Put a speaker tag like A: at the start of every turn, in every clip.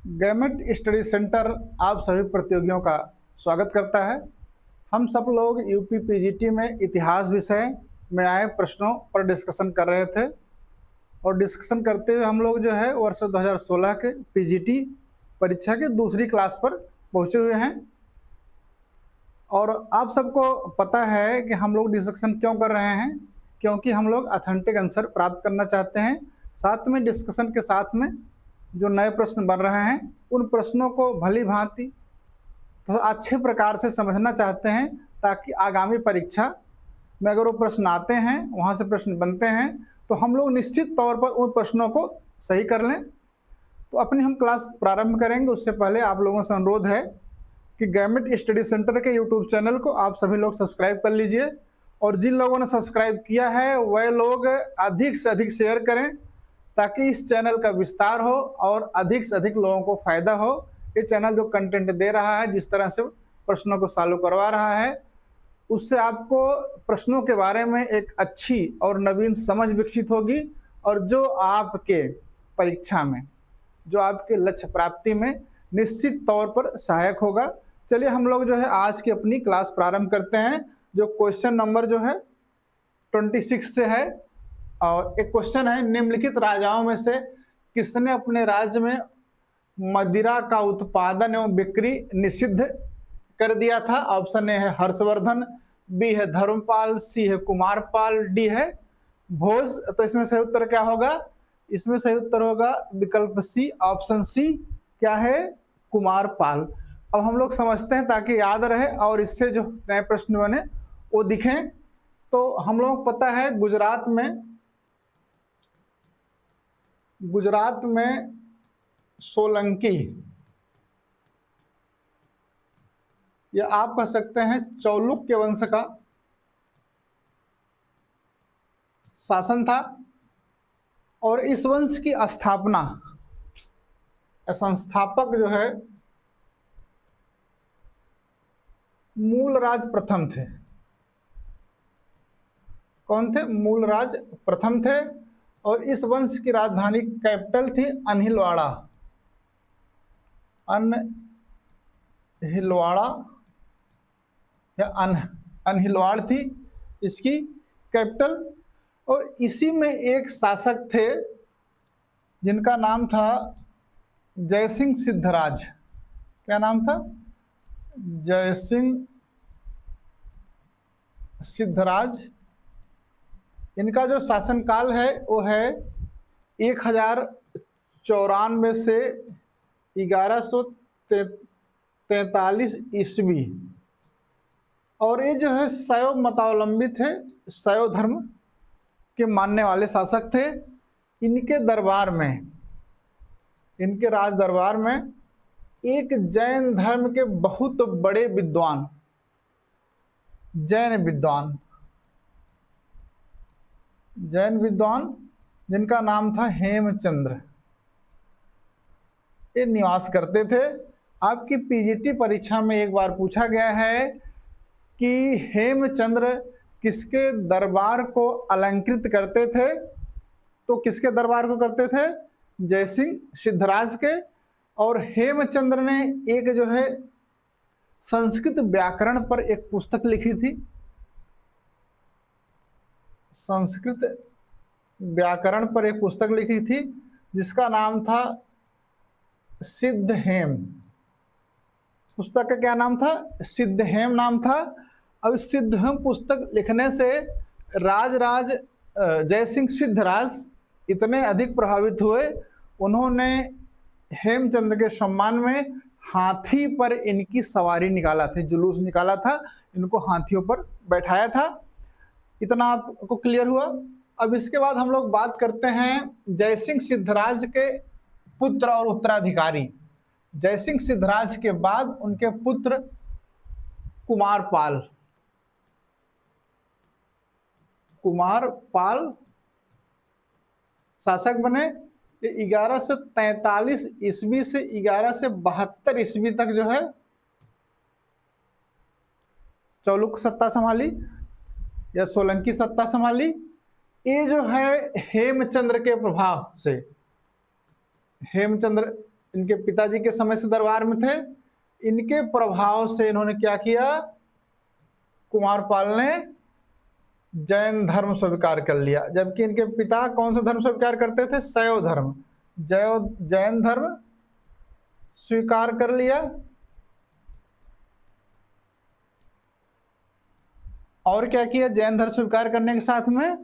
A: Government study centre आप सभी प्रतियोगियों का स्वागत करता है। हम सब लोग यूपी पीजीटी में इतिहास विषय में आए प्रश्नों पर डिस्कशन कर रहे थे और डिस्कशन करते हुए हम लोग जो है वर्ष 2016 के पीजीटी परीक्षा के दूसरी क्लास पर पहुंचे हुए हैं। और आप सबको पता है कि हम लोग डिस्कशन क्यों कर रहे हैं, क्योंकि हम लोग ऑथेंटिक आंसर प्राप्त करना चाहते हैं। साथ में डिस्कशन के साथ में जो नए प्रश्न बन रहे हैं उन प्रश्नों को भली भांति तो अच्छे प्रकार से समझना चाहते हैं, ताकि आगामी परीक्षा में अगर वो प्रश्न आते हैं, वहाँ से प्रश्न बनते हैं, तो हम लोग निश्चित तौर पर उन प्रश्नों को सही कर लें। तो अपनी हम क्लास प्रारंभ करेंगे। उससे पहले आप लोगों से अनुरोध है कि गवर्नमेंट स्टडी सेंटर के यूट्यूब चैनल को आप सभी लोग सब्सक्राइब कर लीजिए, और जिन लोगों ने सब्सक्राइब किया है वह लोग अधिक से अधिक शेयर करें, ताकि इस चैनल का विस्तार हो और अधिक से अधिक लोगों को फायदा हो। ये चैनल जो कंटेंट दे रहा है, जिस तरह से प्रश्नों को सॉल्व करवा रहा है, उससे आपको प्रश्नों के बारे में एक अच्छी और नवीन समझ विकसित होगी, और जो आपके परीक्षा में, जो आपके लक्ष्य प्राप्ति में निश्चित तौर पर सहायक होगा। चलिए हम लोग जो है आज की अपनी क्लास प्रारंभ करते हैं, जो क्वेश्चन नंबर जो है 26 से है। और एक क्वेश्चन है, निम्नलिखित राजाओं में से किसने अपने राज्य में मदिरा का उत्पादन एवं बिक्री निषिद्ध कर दिया था? ऑप्शन ए है हर्षवर्धन, बी है धर्मपाल, सी है कुमारपाल, डी है भोज। तो इसमें सही उत्तर क्या होगा? इसमें सही उत्तर होगा विकल्प सी, ऑप्शन सी क्या है? कुमारपाल। अब हम लोग समझते हैं ताकि याद रहे और इससे जो नए प्रश्न बने वो दिखें। तो हम लोग पता है गुजरात में सोलंकी, या आप कह सकते हैं चौलुक्य वंश का शासन था, और इस वंश की स्थापना, संस्थापक जो है मूलराज प्रथम थे। कौन थे? मूलराज प्रथम थे। और इस वंश की राजधानी कैपिटल थी अनहिलवाड़ा। अनहिलवाड़ा या अनहिलवाड़ थी इसकी कैपिटल। और इसी में एक शासक थे जिनका नाम था जयसिंह सिद्धराज। क्या नाम था? जयसिंह सिद्धराज। इनका जो शासनकाल है वो है 1094 से 1143 ईस्वी। और ये जो है शैव मतावलंबी थे, शैव धर्म के मानने वाले शासक थे। इनके दरबार में, इनके राज दरबार में एक जैन धर्म के बहुत बड़े विद्वान, जैन विद्वान जिनका नाम था हेमचंद्र, ये निवास करते थे। आपकी पीजीटी परीक्षा में एक बार पूछा गया है कि हेमचंद्र किसके दरबार को अलंकृत करते थे? तो किसके दरबार को करते थे? जयसिंह सिद्धराज के। और हेमचंद्र ने एक जो है संस्कृत व्याकरण पर एक पुस्तक लिखी थी, संस्कृत व्याकरण पर एक पुस्तक लिखी थी जिसका नाम था सिद्धहेम। पुस्तक का क्या नाम था? सिद्धहेम नाम था। अब सिद्धहेम पुस्तक लिखने से राजराज जयसिंह सिद्धराज इतने अधिक प्रभावित हुए, उन्होंने हेमचंद्र के सम्मान में हाथी पर इनकी सवारी निकाला था, जुलूस निकाला था, इनको हाथियों पर बैठाया था। इतना आपको क्लियर हुआ। अब इसके बाद हम लोग बात करते हैं जयसिंह सिद्धराज के पुत्र और उत्तराधिकारी। जयसिंह सिद्धराज के बाद उनके पुत्र कुमारपाल शासक बने। 1143 ईस्वी से 1172 ईस्वी तक जो है चौलुक सत्ता संभाली या सोलंकी सत्ता संभाली। ये जो है हेमचंद्र के प्रभाव से, हेमचंद्र इनके पिताजी के समय से दरबार में थे। इनके प्रभाव से इन्होंने क्या किया, कुमारपाल ने जैन धर्म स्वीकार कर लिया, जबकि इनके पिता कौन सा धर्म स्वीकार करते थे, शैव धर्म। जैन धर्म स्वीकार कर लिया। और क्या किया, जैन धर्म स्वीकार करने के साथ में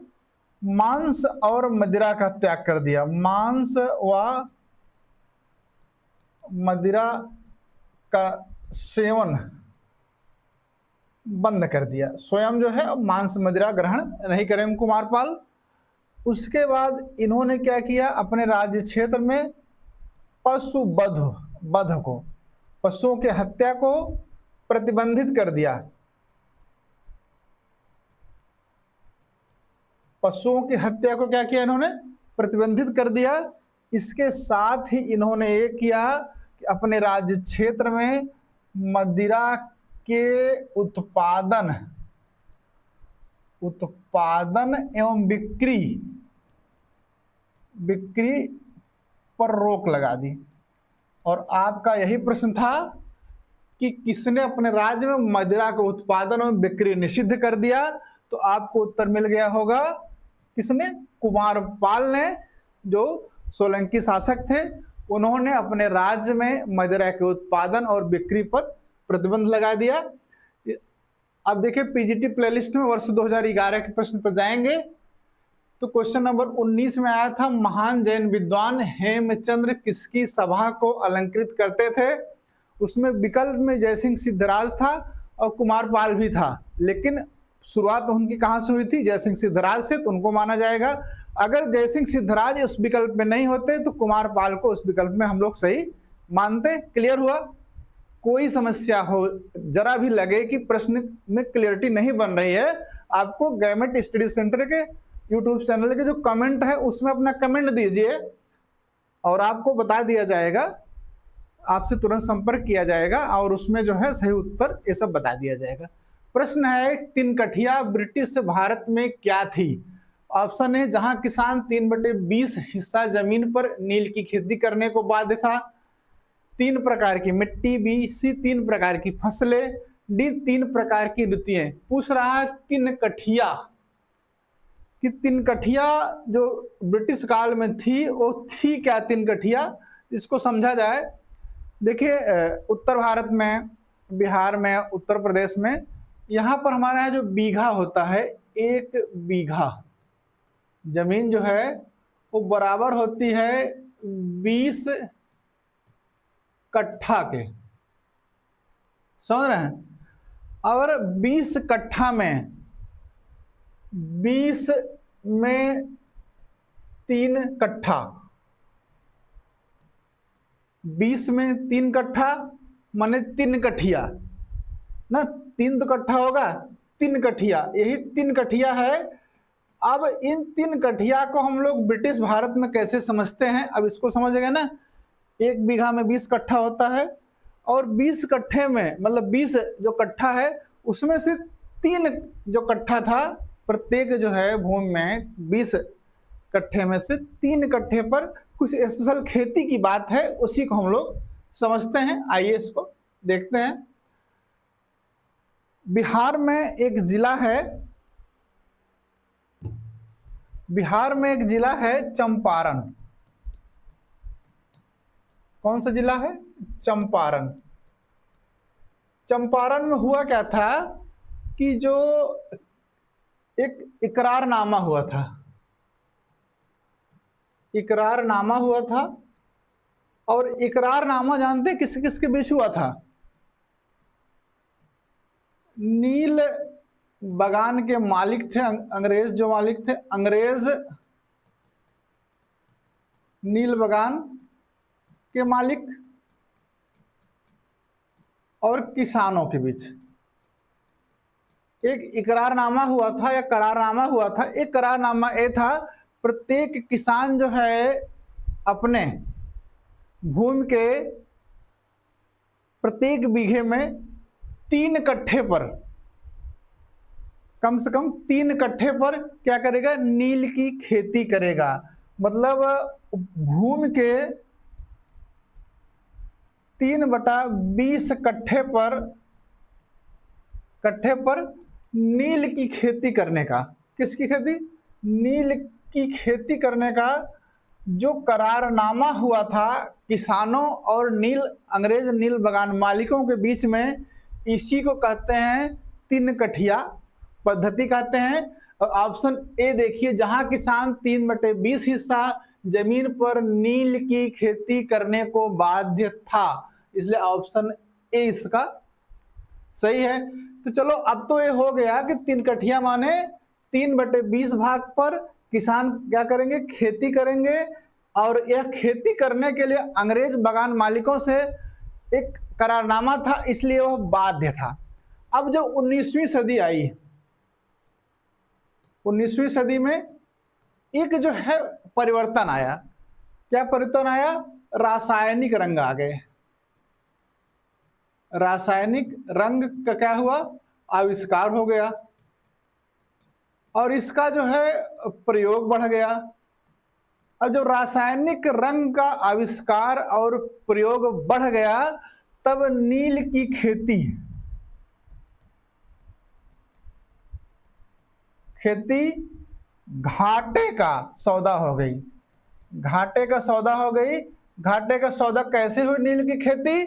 A: मांस और मदिरा का त्याग कर दिया। मांस व मदिरा का सेवन बंद कर दिया, स्वयं जो है मांस मदिरा ग्रहण नहीं करें कुमारपाल। उसके बाद इन्होंने क्या किया, अपने राज्य क्षेत्र में पशु वध को, पशुओं के हत्या को प्रतिबंधित कर दिया। पशुओं की हत्या को क्या किया इन्होंने, प्रतिबंधित कर दिया। इसके साथ ही इन्होंने ये किया कि अपने राज्य क्षेत्र में मदिरा के उत्पादन एवं बिक्री पर रोक लगा दी। और आपका यही प्रश्न था कि किसने अपने राज्य में मदिरा का उत्पादन एवं बिक्री निषिद्ध कर दिया, तो आपको उत्तर मिल गया होगा, किसने, कुमारपाल ने, जो सोलंकी शासक थे। उन्होंने अपने राज्य में मदिरा के उत्पादन और बिक्री पर प्रतिबंध लगा दिया। अब देखिए पीजीटी प्लेलिस्ट में वर्ष 2011 के प्रश्न पर जाएंगे तो क्वेश्चन नंबर 19 में आया था, महान जैन विद्वान हेमचंद्र किसकी सभा को अलंकृत करते थे। उसमें विकल्प में जयसिंह सिद्धराज था और कुमारपाल भी था, लेकिन शुरुआत उनकी कहां से हुई थी, जयसिंह सिद्धराज से, तो उनको माना जाएगा। अगर जयसिंह सिद्धराज उस विकल्प में नहीं होते तो कुमारपाल को उस विकल्प में हम लोग सही मानते। क्लियर हुआ। कोई समस्या हो, जरा भी लगे कि प्रश्न में क्लियरिटी नहीं बन रही है, आपको गवर्नमेंट स्टडी सेंटर के यूट्यूब चैनल के जो कमेंट है उसमें अपना कमेंट दीजिए और आपको बता दिया जाएगा, आपसे तुरंत संपर्क किया जाएगा और उसमें जो है सही उत्तर ये सब बता दिया जाएगा। प्रश्न है, तिनकठिया ब्रिटिश भारत में क्या थी। ऑप्शन है, जहां किसान 3/20 हिस्सा जमीन पर नील की खेती करने को बाध्य था। 3 प्रकार की मिट्टी, बी, सी 3 प्रकार की फसलें, डी 3 प्रकार की ऋतुएं। पूछ रहा है तिनकठिया कि तिनकठिया जो ब्रिटिश काल में थी वो थी क्या तिनकठिया, इसको समझा जाए। देखिए उत्तर भारत में, बिहार में, उत्तर प्रदेश में, यहाँ पर हमारा यहाँ जो बीघा होता है, 1 बीघा जमीन जो है वो बराबर होती है 20 कट्ठा के, समझ रहे हैं। और 20 कट्ठा में 20 में 3 कट्ठा, 20 में 3 कट्ठा माने 3 कठिया ना, 3 तो कट्ठा होगा, 3 कठिया, यही 3 कठिया है। अब इन 3 कठिया को हम लोग ब्रिटिश भारत में कैसे समझते हैं, अब इसको समझेंगे ना। 1 बीघा में 20 कट्ठा होता है और 20 कट्ठे में, मतलब 20 जो कट्ठा है उसमें से 3 जो कट्ठा था, प्रत्येक जो है भूमि में 20 कट्ठे में से 3 कट्ठे पर कुछ स्पेशल खेती की बात है, उसी को हम लोग समझते हैं। आइए इसको देखते हैं। बिहार में एक जिला है, बिहार में एक जिला है चंपारण। कौन सा जिला है, चंपारण। चंपारण में हुआ क्या था कि जो एक इकरारनामा हुआ था, इकरारनामा हुआ था। और इकरारनामा जानते किस किस के बीच हुआ था, नील बगान के मालिक थे, अंग्रेज जो मालिक थे, अंग्रेज नील बगान के मालिक और किसानों के बीच एक इकरारनामा हुआ था या करारनामा हुआ था। एक करारनामा ये था, प्रत्येक किसान जो है अपने भूमि के प्रत्येक बीघे में 3 कट्ठे पर, कम से कम 3 कट्ठे पर क्या करेगा, नील की खेती करेगा। मतलब भूमि के 3/20 कट्ठे पर नील की खेती करने का, किसकी खेती? नील की खेती करने का जो करारनामा हुआ था किसानों और अंग्रेज नील बगान मालिकों के बीच में, इसी को कहते हैं 3 कठिया पद्धति कहते हैं। और ऑप्शन ए देखिए, जहां किसान 3/20 हिस्सा जमीन पर नील की खेती करने को बाध्य था, इसलिए ऑप्शन ए इसका सही है। तो चलो अब तो ये हो गया कि 3 कठिया माने 3/20 भाग पर किसान क्या करेंगे? खेती करेंगे। और यह खेती करने के लिए अंग्रेज बगान मालिकों से एक करारनामा था, इसलिए वह बाध्य था। अब जब 19वीं सदी आई, 19वीं सदी में एक जो है परिवर्तन आया। क्या परिवर्तन आया? रासायनिक रंग आ गए। रासायनिक रंग का क्या हुआ? आविष्कार हो गया और इसका जो है प्रयोग बढ़ गया। अब जब रासायनिक रंग का आविष्कार और प्रयोग बढ़ गया, तब नील की खेती घाटे का सौदा हो गई। घाटे का सौदा हो गई। घाटे का सौदा कैसे हुई नील की खेती?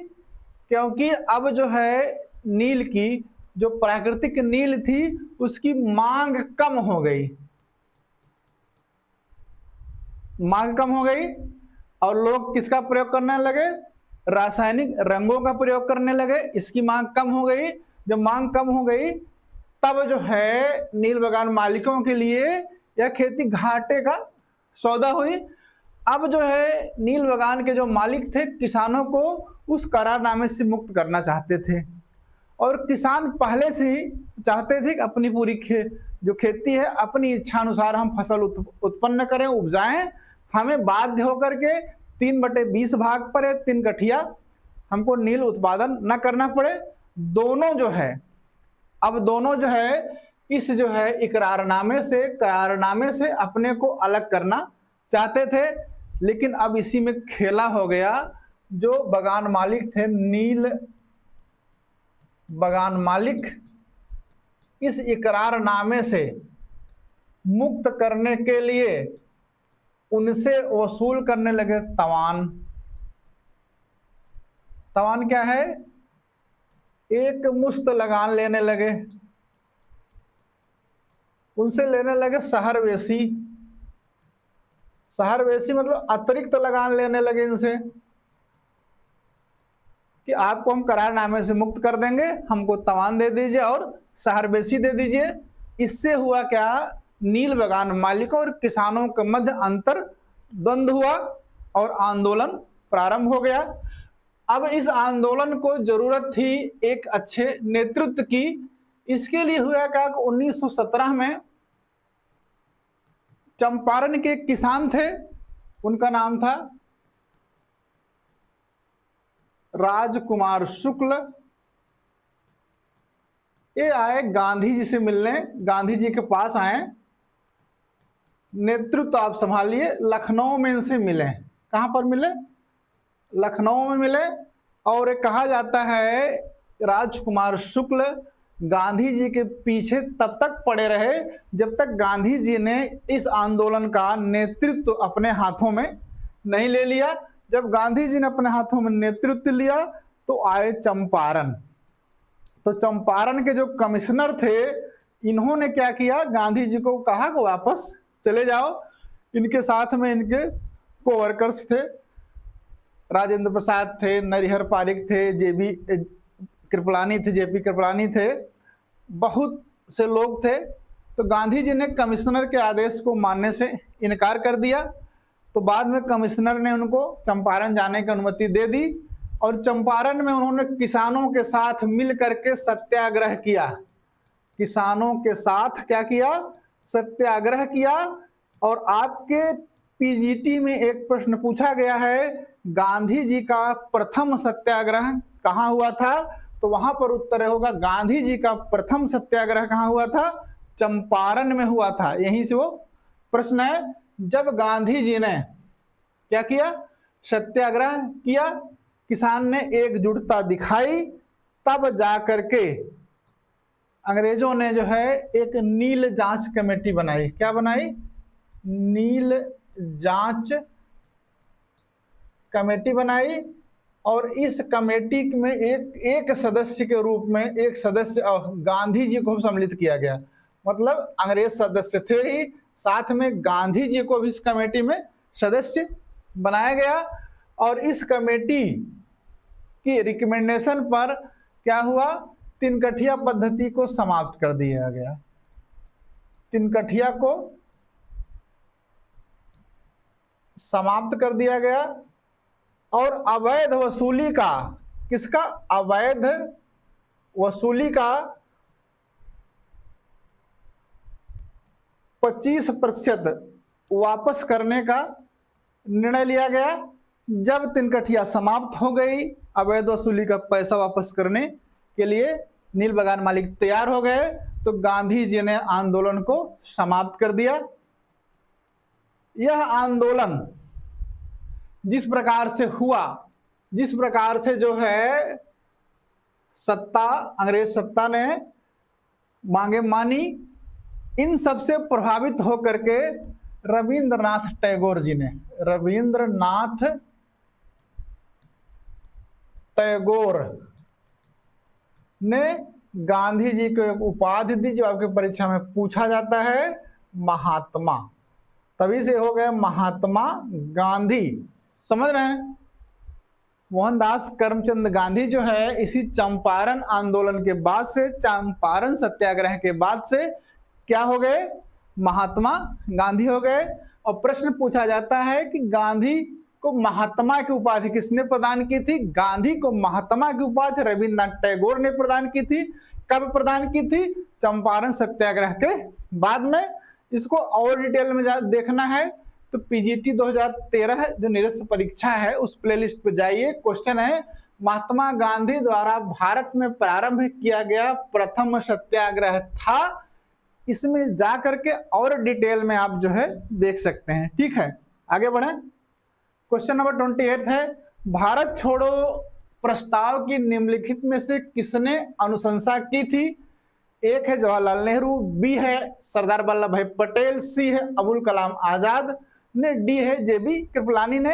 A: क्योंकि अब जो है नील की जो प्राकृतिक नील थी उसकी मांग कम हो गई। मांग कम हो गई और लोग किसका प्रयोग करने लगे? रासायनिक रंगों का प्रयोग करने लगे। इसकी मांग कम हो गई। जब मांग कम हो गई तब जो है नील बगान मालिकों के लिए यह खेती घाटे का सौदा हुई। अब जो है नील बगान के जो मालिक थे किसानों को उस करारनामे से मुक्त करना चाहते थे। और किसान पहले से ही चाहते थे कि अपनी पूरी जो खेती है अपनी इच्छा अनुसार हम फसल उत्पन्न करें, उपजाएं। हमें बाध्य होकर के 3/20 भाग पर है 3 कठिया हमको नील उत्पादन न करना पड़े। दोनों जो है इस जो है करारनामे से अपने को अलग करना चाहते थे। लेकिन अब इसी में खेला हो गया। जो बगान मालिक थे, नील बगान मालिक, इस इकरारनामे से मुक्त करने के लिए उनसे वसूल करने लगे तवान। तवान क्या है? एक मुश्त लगान लेने लगे। उनसे लेने लगे शहरवेशी। शहरवेशी मतलब अतिरिक्त लगान लेने लगे इनसे कि आपको हम करारनामे से मुक्त कर देंगे, हमको तवान दे दीजिए और शहरवेशी दे दीजिए। इससे हुआ क्या? नील बगान मालिकों और किसानों के मध्य अंतर द्वंद्व हुआ और आंदोलन प्रारंभ हो गया। अब इस आंदोलन को जरूरत थी एक अच्छे नेतृत्व की। इसके लिए हुआ क्या कि 1917 में चंपारण के किसान थे, उनका नाम था राजकुमार शुक्ल। ये आए गांधी जी से मिलने, गांधी जी के पास आए। नेतृत्व आप संभालिए। लखनऊ में इनसे मिले। कहां पर मिले? लखनऊ में मिले। और एक कहा जाता है राजकुमार शुक्ल गांधी जी के पीछे तब तक पड़े रहे जब तक गांधी जी ने इस आंदोलन का नेतृत्व अपने हाथों में नहीं ले लिया। जब गांधी जी ने अपने हाथों में नेतृत्व लिया तो आए चंपारण। तो चंपारण के जो कमिश्नर थे, इन्होंने क्या किया? गांधी जी को कहा कि वापस चले जाओ। इनके साथ में इनके कोवर्कर्स थे, राजेंद्र प्रसाद थे, नरिहर पारिक थे, जेपी कृपलानी थे, बहुत से लोग थे। तो गांधी जी ने कमिश्नर के आदेश को मानने से इनकार कर दिया। तो बाद में कमिश्नर ने उनको चंपारण जाने की अनुमति दे दी और चंपारण में उन्होंने किसानों के साथ मिल करके सत्याग्रह किया। किसानों के साथ क्या किया? सत्याग्रह किया। और आपके पीजीटी में एक प्रश्न पूछा गया है, गांधी जी का प्रथम सत्याग्रह कहां हुआ था? तो वहां पर उत्तर होगा गांधी जी का प्रथम सत्याग्रह कहां हुआ था? चंपारण में हुआ था। यहीं से वो प्रश्न है। जब गांधी जी ने क्या किया? सत्याग्रह किया। किसान ने एकजुटता दिखाई, तब जा करके अंग्रेजों ने जो है एक नील जांच कमेटी बनाई। क्या बनाई? नील जांच कमेटी बनाई। और इस कमेटी में एक सदस्य के रूप में एक सदस्य गांधी जी को सम्मिलित किया गया। मतलब अंग्रेज सदस्य थे ही, साथ में गांधी जी को भी इस कमेटी में सदस्य बनाया गया। और इस कमेटी की रिकमेंडेशन पर क्या हुआ? तिनकठिया पद्धति को समाप्त कर दिया गया। तिनकठिया को समाप्त कर दिया गया और अवैध वसूली का, किसका? अवैध वसूली का 25% वापस करने का निर्णय लिया गया। जब तिनकठिया समाप्त हो गई, अवैध वसूली का पैसा वापस करने के लिए नील बगान मालिक तैयार हो गए, तो गांधी जी ने आंदोलन को समाप्त कर दिया। यह आंदोलन जिस प्रकार से हुआ, जिस प्रकार से जो है सत्ता, अंग्रेज सत्ता ने मांगे मानी, इन सबसे प्रभावित होकर के रविंद्रनाथ टैगोर जी ने, रविंद्रनाथ टैगोर ने गांधी जी को एक उपाधि दी, जो आपकी परीक्षा में पूछा जाता है, महात्मा। तभी से हो गए महात्मा गांधी। समझ रहे हैं? मोहनदास करमचंद गांधी जो है इसी चंपारण आंदोलन के बाद से, चंपारण सत्याग्रह के बाद से क्या हो गए? महात्मा गांधी हो गए। और प्रश्न पूछा जाता है कि गांधी को महात्मा की उपाधि किसने प्रदान की थी? गांधी को महात्मा की उपाधि रविंद्रनाथ टैगोर ने प्रदान की थी। कब प्रदान की थी? चंपारण सत्याग्रह के बाद में। इसको और डिटेल में देखना है तो पीजीटी 2013 जो निरस्त परीक्षा है उस प्लेलिस्ट पे जाइए। क्वेश्चन है, महात्मा गांधी द्वारा भारत में प्रारंभ किया गया प्रथम सत्याग्रह था। इसमें जा करके और डिटेल में आप जो है देख सकते हैं। ठीक है, आगे बढ़े। क्वेश्चन नंबर 28 है, भारत छोड़ो प्रस्ताव की निम्नलिखित में से किसने अनुशंसा की थी? एक है जवाहरलाल नेहरू, बी है सरदार वल्लभ भाई पटेल, सी है अबुल कलाम आजाद ने, डी है जेबी कृपलानी ने।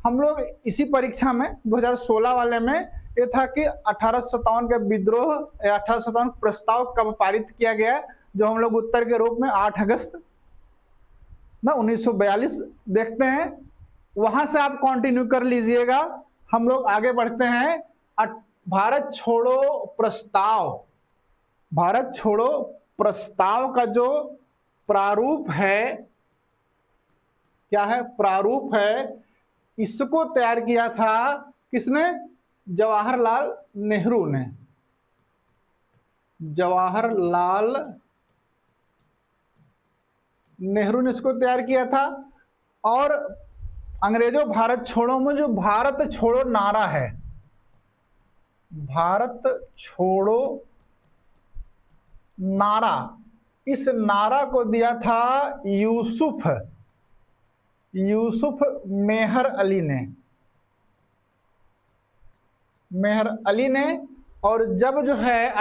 A: हम लोग इसी परीक्षा में 2016 वाले में ये था कि 1857 के विद्रोह या 1857 प्रस्ताव कब पारित किया गया, जो हम लोग उत्तर के रूप में 8 अगस्त 1942 देखते हैं। वहां से आप कंटिन्यू कर लीजिएगा। हम लोग आगे बढ़ते हैं। भारत छोड़ो प्रस्ताव, भारत छोड़ो प्रस्ताव का जो प्रारूप है, क्या है? प्रारूप है। इसको तैयार किया था किसने? जवाहरलाल नेहरू ने। जवाहरलाल नेहरू ने इसको तैयार किया था। और अंग्रेजों भारत छोड़ो में जो भारत छोड़ो नारा है, भारत छोड़ो नारा, इस नारा को दिया था यूसुफ मेहर अली ने, मेहर अली ने। और जब जो है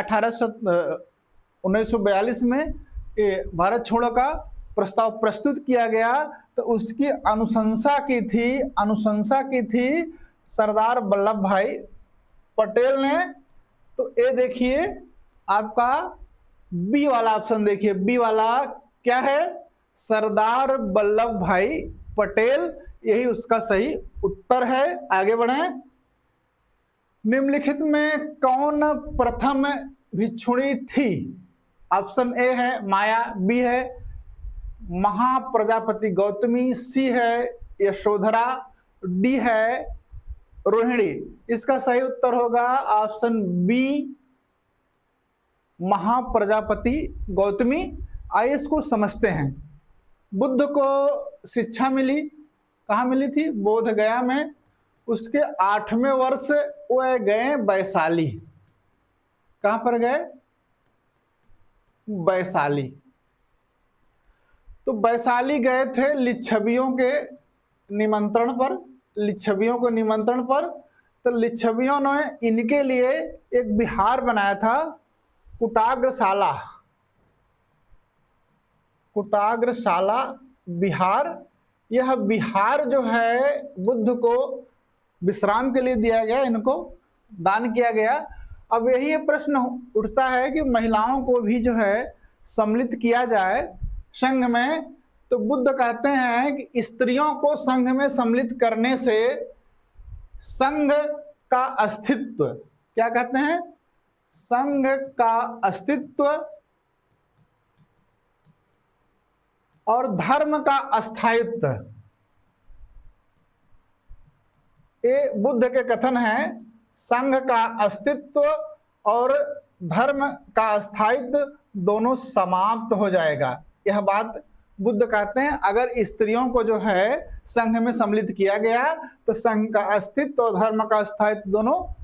A: 1942 में भारत छोड़ो का प्रस्ताव प्रस्तुत किया गया तो उसकी अनुशंसा की थी सरदार वल्लभ भाई पटेल ने। तो ये देखिए आपका बी वाला ऑप्शन, देखिए बी वाला क्या है? सरदार वल्लभ भाई पटेल, यही उसका सही उत्तर है। आगे बढ़े। निम्नलिखित में कौन प्रथम भिक्षुणी थी? ऑप्शन ए है माया, बी है महाप्रजापति गौतमी, सी है यशोधरा, डी है रोहिणी। इसका सही उत्तर होगा ऑप्शन बी महाप्रजापति गौतमी। आइए इसको समझते हैं। बुद्ध को शिक्षा मिली, कहाँ मिली थी? बोध गया में। उसके 8वें वर्ष वह गए वैशाली। कहां पर गए? वैशाली। तो वैशाली गए थे लिच्छवियों के निमंत्रण पर, लिच्छवियों के निमंत्रण पर। तो लिच्छवियों ने इनके लिए एक विहार बनाया था, कुटाग्रशाला, कुटाग्रशाला विहार। यह विहार जो है बुद्ध को विश्राम के लिए दिया गया, इनको दान किया गया। अब यही प्रश्न उठता है कि महिलाओं को भी जो है सम्मिलित किया जाए संघ में। तो बुद्ध कहते हैं कि स्त्रियों को संघ में सम्मिलित करने से संघ का अस्तित्व, क्या कहते हैं, संघ का अस्तित्व और धर्म का अस्थायित्व, ये बुद्ध के कथन है। संघ का अस्तित्व और धर्म का अस्थायित्व दोनों समाप्त हो जाएगा। यह बात बुद्ध कहते हैं, अगर स्त्रियों को जो है संघ में सम्मिलित किया गया तो संघ का अस्तित्व और धर्म का अस्थायित्व दोनों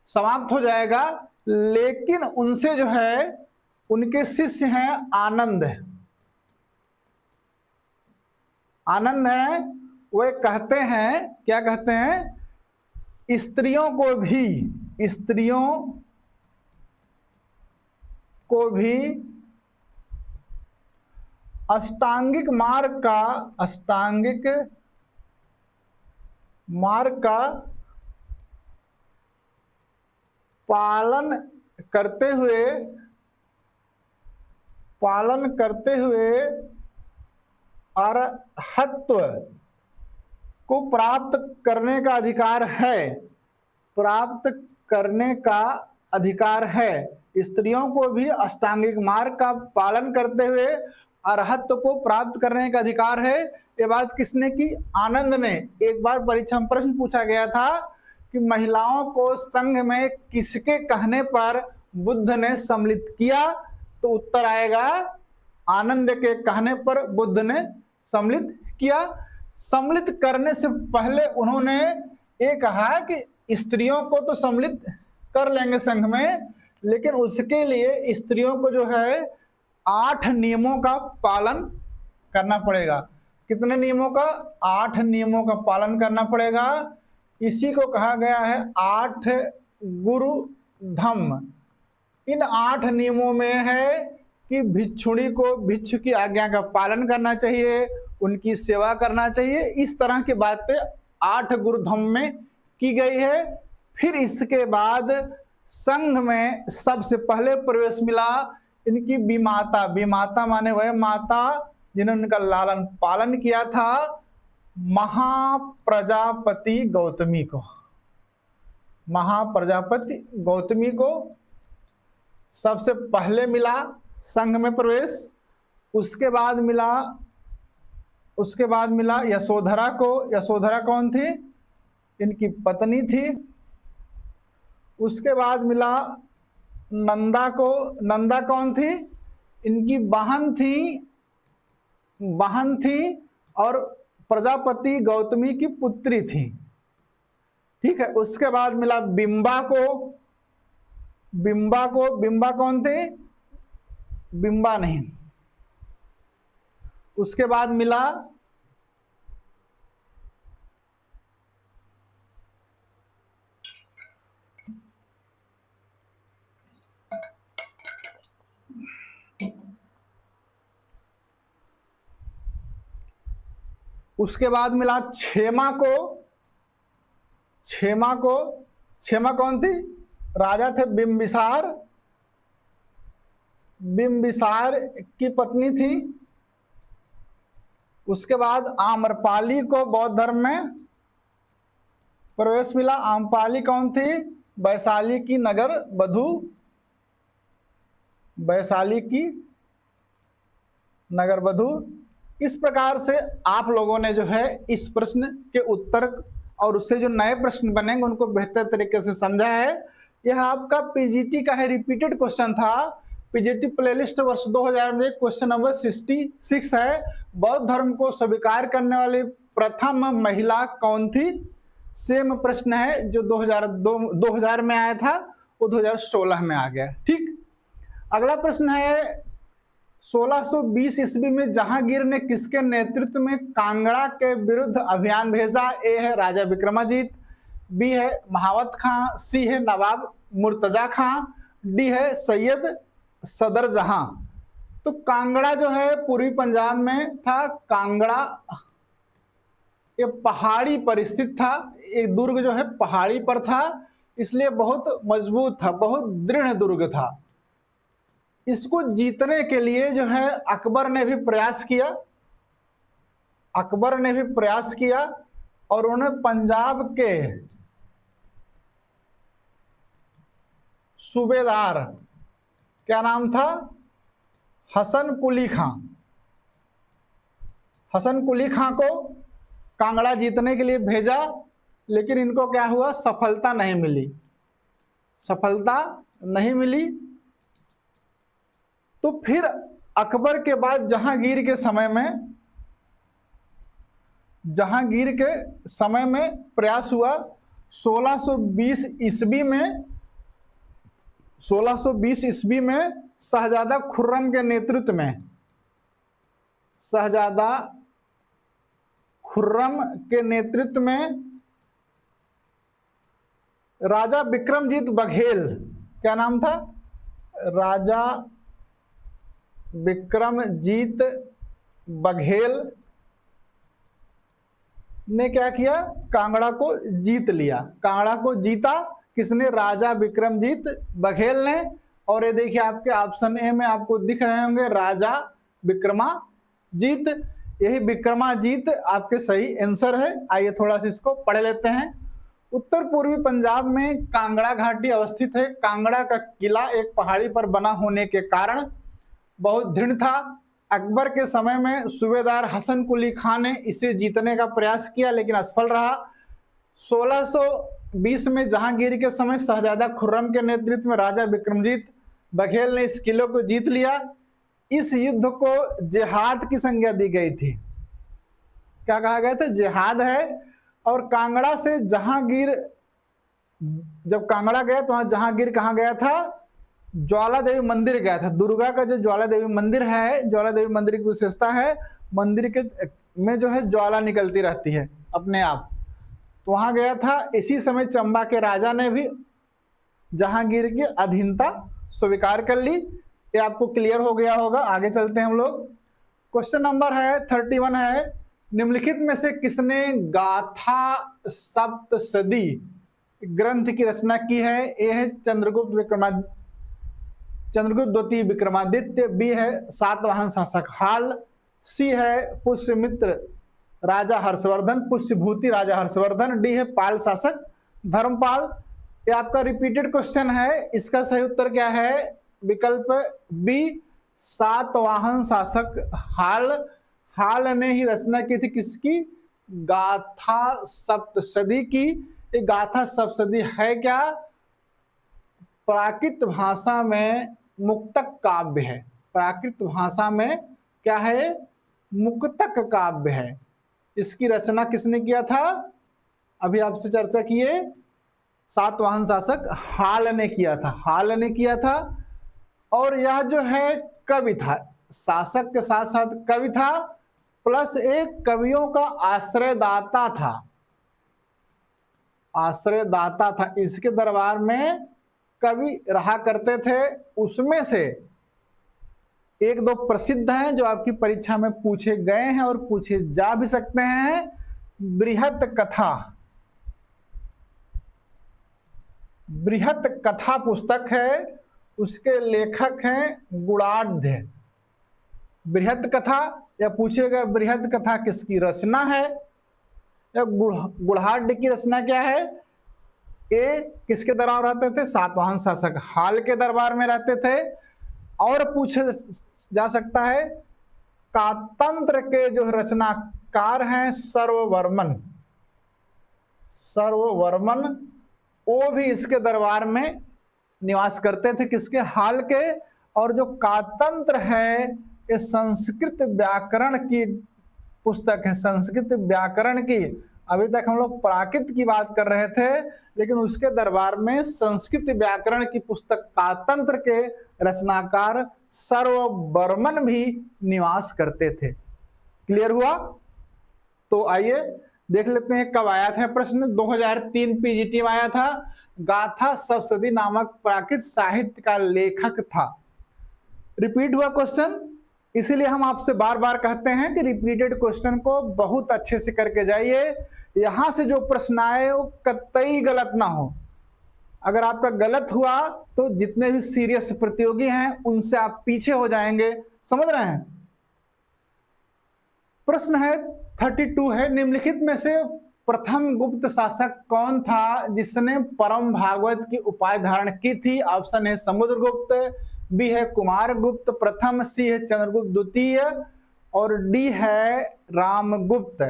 A: समाप्त हो जाएगा। लेकिन उनसे जो है, उनके शिष्य हैं आनंद, आनंद है, वे कहते हैं, क्या कहते हैं, स्त्रियों को भी अष्टांगिक मार्ग का पालन करते हुए अरहत्व को प्राप्त करने का अधिकार है, स्त्रियों को भी अष्टांगिक मार्ग का पालन करते हुए अरहत्व को प्राप्त करने का अधिकार है। ये बात किसने की? आनंद ने। एक बार परीक्षा में प्रश्न पूछा गया था कि महिलाओं को संघ में किसके कहने पर बुद्ध ने सम्मिलित किया, तो उत्तर आएगा आनंद के कहने पर बुद्ध ने सम्मिलित किया। सम्मिलित करने से पहले उन्होंने ये कहा कि स्त्रियों को तो सम्मिलित कर लेंगे संघ में, लेकिन उसके लिए स्त्रियों को जो है 8 नियमों का पालन करना पड़ेगा। कितने नियमों का? 8 नियमों का पालन करना पड़ेगा। इसी को कहा गया है 8 गुरु धम्म। इन 8 नियमों में है कि भिक्षुणी को भिक्षु की आज्ञा का पालन करना चाहिए, उनकी सेवा करना चाहिए। इस तरह की बातें 8 गुरु धम्म में की गई है। फिर इसके बाद संघ में सबसे पहले प्रवेश मिला इनकी विमाता। विमाता माने वह माता जिन्होंने उनका लालन पालन किया था, महाप्रजापति गौतमी को। महाप्रजापति गौतमी को सबसे पहले मिला संघ में प्रवेश। उसके बाद मिला यशोधरा को। यशोधरा कौन थी? इनकी पत्नी थी। उसके बाद मिला नंदा को। नंदा कौन थी? इनकी बहन थी और प्रजापति गौतमी की पुत्री थी। ठीक है। उसके बाद मिला बिंबा को। बिंबा कौन थी? बिंबा नहीं। उसके बाद मिला क्षेमा को। क्षेमा कौन थी? राजा थे बिंबिसार। बिंबिसार की पत्नी थी। उसके बाद आम्रपाली को बौद्ध धर्म में प्रवेश मिला। आम्रपाली कौन थी? वैशाली की नगर वधू। वैशाली की नगर वधू। इस प्रकार से आप लोगों ने जो है इस प्रश्न के उत्तर और उससे जो नए प्रश्न बनेंगे उनको बेहतर तरीके से समझा है। यह आपका पीजीटी का है, रिपीटेड क्वेश्चन था। पीजीटी प्लेलिस्ट वर्ष 2000 में क्वेश्चन नंबर 66 है। बौद्ध धर्म को स्वीकार करने वाली प्रथम महिला कौन थी? सेम प्रश्न है जो 2000 में आया था, वो 2016 में आ गया। ठीक। अगला प्रश्न है 1620 ईस्वी में जहांगीर ने किसके नेतृत्व में कांगड़ा के विरुद्ध अभियान भेजा? ए है राजा विक्रमाजीत, बी है महावत खां, सी है नवाब मुर्तजा खां, डी है सैयद सदर जहां। तो कांगड़ा जो है पूर्वी पंजाब में था। कांगड़ा ये पहाड़ी पर स्थित था, एक दुर्ग जो है पहाड़ी पर था, इसलिए बहुत मजबूत था, बहुत दृढ़ दुर्ग था। इसको जीतने के लिए जो है अकबर ने भी प्रयास किया, अकबर ने भी प्रयास किया और उन्होंने पंजाब के सूबेदार, क्या नाम था, हसन कुली खां, हसन कुली खां को कांगड़ा जीतने के लिए भेजा, लेकिन इनको क्या हुआ, सफलता नहीं मिली, सफलता नहीं मिली। तो फिर अकबर के बाद जहांगीर के समय में प्रयास हुआ। 1620 ईस्वी में शहजादा खुर्रम के नेतृत्व में, शहजादा खुर्रम के नेतृत्व में राजा विक्रमजीत बघेल, क्या नाम था, राजा विक्रमजीत बघेल ने क्या किया, कांगड़ा को जीत लिया। कांगड़ा को जीता किसने, राजा विक्रमजीत बघेल ने। और ये देखिए आपके ऑप्शन ए में आपको दिख रहे होंगे राजा विक्रमाजीत, यही विक्रमाजीत आपके सही आंसर है। आइए थोड़ा सा इसको पढ़ लेते हैं। उत्तर पूर्वी पंजाब में कांगड़ा घाटी अवस्थित है। कांगड़ा का किला एक पहाड़ी पर बना होने के कारण बहुत दृढ़ था। अकबर के समय में सूबेदार हसन कुली खां ने इसे जीतने का प्रयास किया, लेकिन असफल रहा। 1620 में जहांगीर के समय शहजादा खुर्रम के नेतृत्व में राजा विक्रमजीत बघेल ने इस किले को जीत लिया। इस युद्ध को जिहाद की संज्ञा दी गई थी। क्या कहा गया था, जिहाद है। और कांगड़ा से जहांगीर, जब कांगड़ा गया तो वहां जहांगीर कहाँ गया था, ज्वाला देवी मंदिर गया था। दुर्गा का जो ज्वाला देवी मंदिर है, ज्वाला देवी मंदिर की विशेषता है, मंदिर के में जो है ज्वाला निकलती रहती है अपने आप, तो वहां गया था। इसी समय चंबा के राजा ने भी जहांगीर की अधीनता स्वीकार कर ली। ये आपको क्लियर हो गया होगा। आगे चलते हैं हम लोग। क्वेश्चन नंबर है 31 है, निम्नलिखित में से किसने गाथा सप्तशती ग्रंथ की रचना की है। ए है चंद्रगुप्त द्वितीय विक्रमादित्य, बी है सातवाहन शासक हाल, सी है पुष्यमित्र राजा हर्षवर्धन, पुष्यभूति राजा हर्षवर्धन, डी है पाल शासक धर्मपाल। ये आपका रिपीटेड क्वेश्चन है। इसका सही उत्तर क्या है, विकल्प बी सातवाहन शासक हाल। हाल ने ही रचना की थी किसकी, गाथा सप्तशती की। ये गाथा सप्तशती है क्या, प्राकृत भाषा में मुक्तक काव्य है। प्राकृत भाषा में क्या है, मुक्तक काव्य है। इसकी रचना किसने किया था, अभी आपसे चर्चा किए, सातवाहन शासक हाल ने किया था, हाल ने किया था। और यह जो है कवि था, शासक के साथ साथ कवि था, प्लस एक कवियों का आश्रयदाता था, आश्रयदाता था। इसके दरबार में कवि रहा करते थे। उसमें से एक दो प्रसिद्ध हैं जो आपकी परीक्षा में पूछे गए हैं और पूछे जा भी सकते हैं। बृहत कथा, बृहत कथा पुस्तक है, उसके लेखक हैं गुणाढ़। बृहत कथा, या पूछेगा बृहत कथा किसकी रचना है, या गुणाढ़ की रचना क्या है। ए किसके दरबार रहते थे, सातवाहन शासक हाल के दरबार में रहते थे। और पूछा जा सकता है कातंत्र के जो रचनाकार हैं सर्ववर्मन, सर्ववर्मन, वो भी इसके दरबार में निवास करते थे, किसके, हाल के। और जो कातंत्र है ये संस्कृत व्याकरण की पुस्तक है, संस्कृत व्याकरण की। अभी तक हम लोग प्राकृत की बात कर रहे थे, लेकिन उसके दरबार में संस्कृत व्याकरण की पुस्तक कातंत्र के रचनाकार सर्ववर्मन भी निवास करते थे। क्लियर हुआ। तो आइए देख लेते हैं कब आया था प्रश्न। 2003 पीजीटी में आया था। गाथा सप्तशती नामक प्राकृत साहित्य का लेखक था। रिपीट हुआ क्वेश्चन, इसीलिए हम आपसे बार बार कहते हैं कि रिपीटेड क्वेश्चन को बहुत अच्छे से करके जाइए। यहां से जो प्रश्न आए वो कतई गलत ना हो। अगर आपका गलत हुआ तो जितने भी सीरियस प्रतियोगी हैं उनसे आप पीछे हो जाएंगे, समझ रहे हैं। प्रश्न है 32 है, निम्नलिखित में से प्रथम गुप्त शासक कौन था जिसने परम भागवत की उपाधि धारण की थी? ऑप्शन है समुद्रगुप्त, बी है कुमारगुप्त प्रथम, सी है चंद्रगुप्त द्वितीय और डी है रामगुप्त।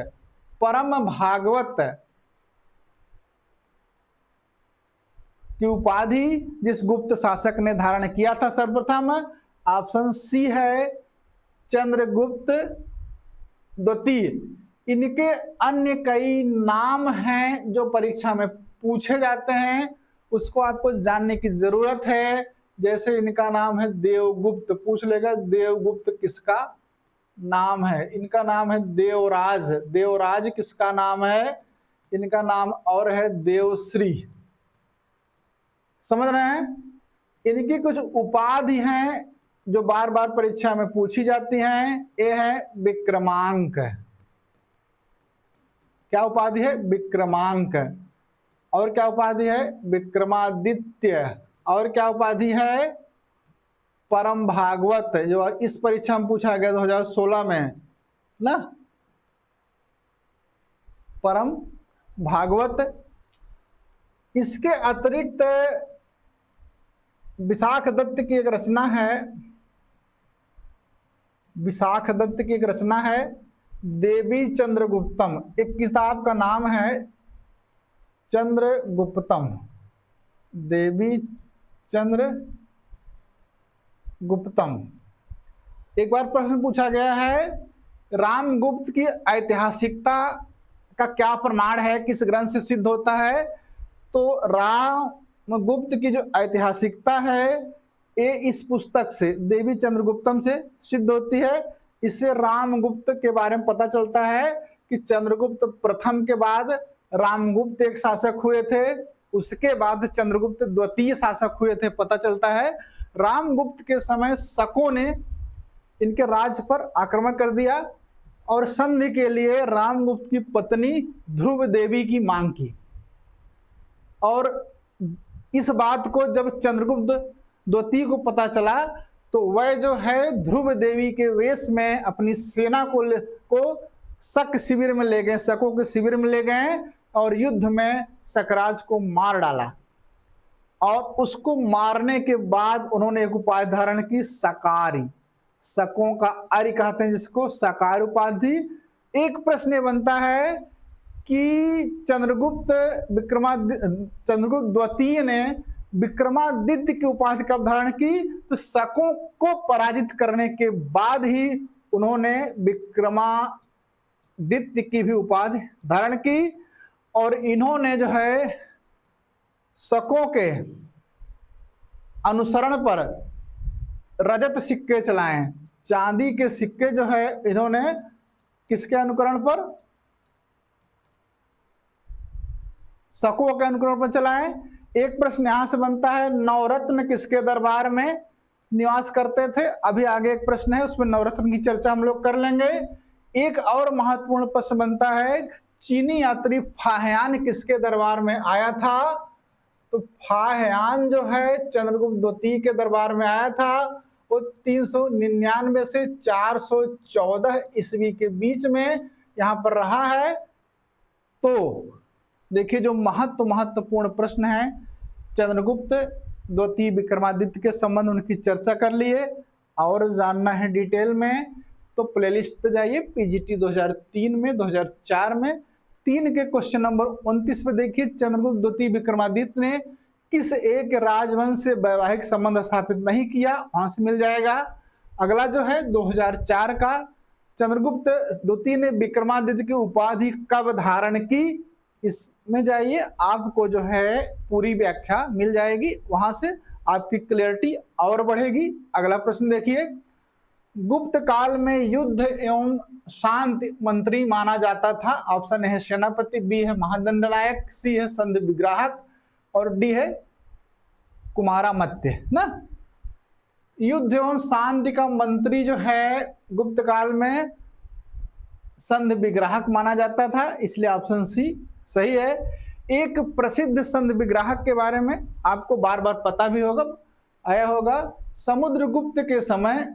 A: परम भागवत की उपाधि जिस गुप्त शासक ने धारण किया था सर्वप्रथम, ऑप्शन सी है चंद्रगुप्त द्वितीय। इनके अन्य कई नाम हैं जो परीक्षा में पूछे जाते हैं, उसको आपको जानने की जरूरत है। जैसे इनका नाम है देवगुप्त, पूछ लेगा देवगुप्त किसका नाम है। इनका नाम है देवराज, देवराज किसका नाम है? इनका नाम और है देवश्री। समझ रहे हैं। इनकी कुछ उपाधि हैं जो बार बार परीक्षा में पूछी जाती हैं। ये है विक्रमांक। क्या उपाधि है? विक्रमांक। और क्या उपाधि है? विक्रमादित्य। और क्या उपाधि है? परम भागवत, जो इस परीक्षा में पूछा गया 2016 में ना, परम भागवत। इसके अतिरिक्त विशाख दत्त की एक रचना है, विशाख दत्त की एक रचना है देवी चंद्रगुप्तम। एक किताब का नाम है चंद्रगुप्तम, देवी चंद्रगुप्तम। एक बार प्रश्न पूछा गया है, रामगुप्त की ऐतिहासिकता का क्या प्रमाण है, किस ग्रंथ से सिद्ध होता है? तो रामगुप्त की जो ऐतिहासिकता है ये इस पुस्तक से, देवी चंद्रगुप्तम से सिद्ध होती है। इससे रामगुप्त के बारे में पता चलता है कि चंद्रगुप्त प्रथम के बाद रामगुप्त एक शासक हुए थे, उसके बाद चंद्रगुप्त द्वितीय शासक हुए थे, पता चलता है। रामगुप्त के समय शकों ने इनके राज्य पर आक्रमण कर दिया और संधि के लिए रामगुप्त की पत्नी ध्रुव देवी की मांग की। और इस बात को जब चंद्रगुप्त द्वितीय को पता चला तो वह जो है ध्रुव देवी के वेश में अपनी सेना को शक शिविर में ले गए, शकों के शिविर में ले गए और युद्ध में शकराज को मार डाला। और उसको मारने के बाद उन्होंने एक उपाधि धारण की, सकारी। शकों का आर्य कहते हैं जिसको, सकार उपाधि। एक प्रश्न बनता है कि चंद्रगुप्त द्वितीय ने विक्रमादित्य की उपाधि कब धारण की? तो शकों को पराजित करने के बाद ही उन्होंने विक्रमादित्य की भी उपाधि धारण की। और इन्होंने जो है शकों के अनुसरण पर रजत सिक्के चलाए, चांदी के सिक्के जो है इन्होंने किसके अनुकरण पर? शकों के अनुकरण पर चलाए। एक प्रश्न यहां से बनता है, नवरत्न किसके दरबार में निवास करते थे? अभी आगे एक प्रश्न है उसमें नवरत्न की चर्चा हम लोग कर लेंगे। एक और महत्वपूर्ण प्रश्न बनता है, चीनी यात्री फाहियान किसके दरबार में आया था? तो फाहियान जो है चंद्रगुप्त द्वितीय के दरबार में आया था। वो 399 से 414 ईस्वी के बीच में यहाँ पर रहा है। तो देखिए जो महत्वपूर्ण प्रश्न है, चंद्रगुप्त द्वितीय विक्रमादित्य के संबंध उनकी चर्चा कर लिए। और जानना है डिटेल में तो प्लेलिस्ट पे जाइए, पीजीटी 2003 में 2004 में 3 के क्वेश्चन नंबर 29 पे देखिए, चंद्रगुप्त द्वितीय विक्रमादित्य ने किस एक राजवंश से वैवाहिक संबंध स्थापित नहीं किया, वहां से मिल जाएगा। अगला जो है 2004 का, चंद्रगुप्त द्वितीय ने विक्रमादित्य की उपाधि कब धारण की, इसमें जाइए आपको जो है पूरी व्याख्या मिल जाएगी, वहां से आपकी क्लियरिटी और बढ़ेगी। अगला प्रश्न देखिए, गुप्त काल में युद्ध एवं शांति मंत्री माना जाता था। ऑप्शन ए है सेनापति, बी है महादंडनायक, सी है संधि विग्राहक और डी है कुमारामत्य ना। युद्ध एवं शांति का मंत्री जो है गुप्त काल में संधि विग्राहक माना जाता था, इसलिए ऑप्शन सी सही है। एक प्रसिद्ध संधि विग्राहक के बारे में आपको बार बार पता भी होगा, आया होगा। समुद्रगुप्त के समय,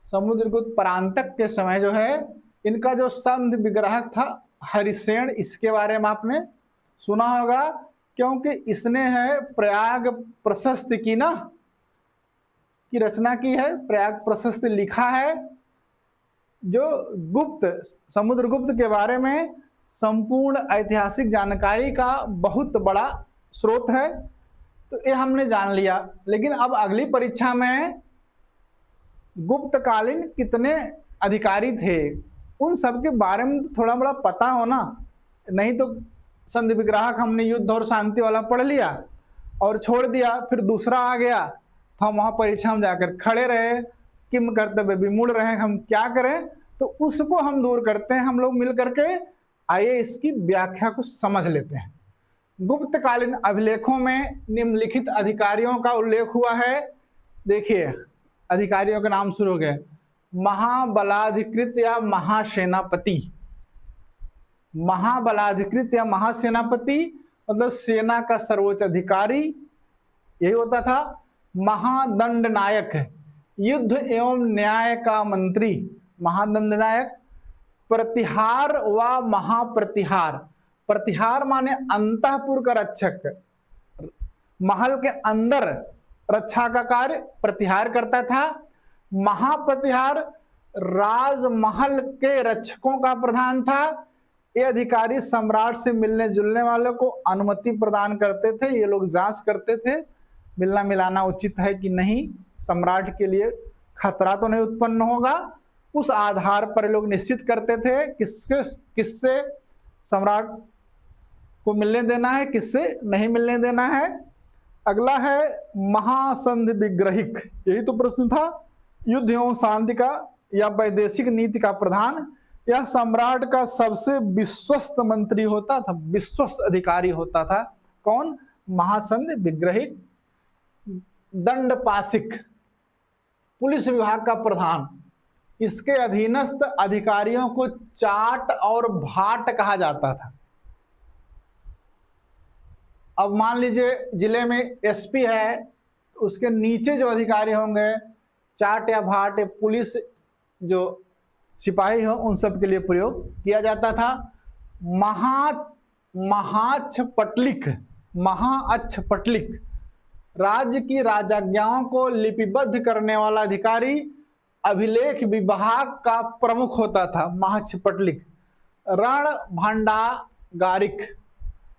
A: समुद्रगुप्त परांतक के समय जो है इनका जो संधि विग्राहक था हरिसेन, इसके बारे में आपने सुना होगा, क्योंकि इसने है प्रयाग प्रशस्ति की ना की रचना की है, प्रयाग प्रशस्ति लिखा है, जो गुप्त समुद्रगुप्त के बारे में संपूर्ण ऐतिहासिक जानकारी का बहुत बड़ा स्रोत है। तो ये हमने जान लिया, लेकिन अब अगली परीक्षा में गुप्तकालीन कितने अधिकारी थे उन सब के बारे में तो थोड़ा बड़ा पता होना, नहीं तो संधि विग्राहक हमने युद्ध और शांति वाला पढ़ लिया और छोड़ दिया, फिर दूसरा आ गया तो हम वहां परीक्षा में जाकर खड़े रहे, किम कर्तव्य विमूढ़ रहे, हम क्या करें। तो उसको हम दूर करते हैं हम लोग मिल करके, आइए इसकी व्याख्या को समझ लेते हैं। गुप्तकालीन अभिलेखों में निम्नलिखित अधिकारियों का उल्लेख हुआ है। देखिए अधिकारियों के नाम शुरू हो गए, महाबलाधिकृत या महासेनापति। महाबलाधिकृत या महासेनापति मतलब सेना का सर्वोच्च अधिकारी, यही होता था। महादंडनायक, युद्ध एवं न्याय का मंत्री महादंडनायक। प्रतिहार व महाप्रतिहार, प्रतिहार माने अंतःपुर का रक्षक, महल के अंदर रक्षा का कार्य प्रतिहार करता था। महाप्रतिहार राजमहल के रक्षकों का प्रधान था। ये अधिकारी सम्राट से मिलने जुलने वालों को अनुमति प्रदान करते थे। ये लोग जांच करते थे मिलना मिलाना उचित है कि नहीं, सम्राट के लिए खतरा तो नहीं उत्पन्न होगा, उस आधार पर लोग निश्चित करते थे किससे सम्राट को मिलने देना है, किससे नहीं मिलने देना है। अगला है महासंधि विग्रहिक, यही तो प्रश्न था। युद्ध एवं शांति का या वैदेशिक नीति का प्रधान, यह सम्राट का सबसे विश्वस्त मंत्री होता था, विश्वस्त अधिकारी होता था। कौन? महासंधि विग्रहिक। दंडपाशिक, पुलिस विभाग का प्रधान, इसके अधीनस्थ अधिकारियों को चाट और भाट कहा जाता था। अब मान लीजिए जिले में एसपी है, उसके नीचे जो अधिकारी होंगे चाट या भाट, पुलिस जो सिपाही हो उन सब के लिए प्रयोग किया जाता था। महाअक्षपटलिक, महाअक्षपटलिक राज्य की राजज्ञाओं को लिपिबद्ध करने वाला अधिकारी, अभिलेख विभाग का प्रमुख होता था महाअक्षपटलिक। रण भांडागारिक,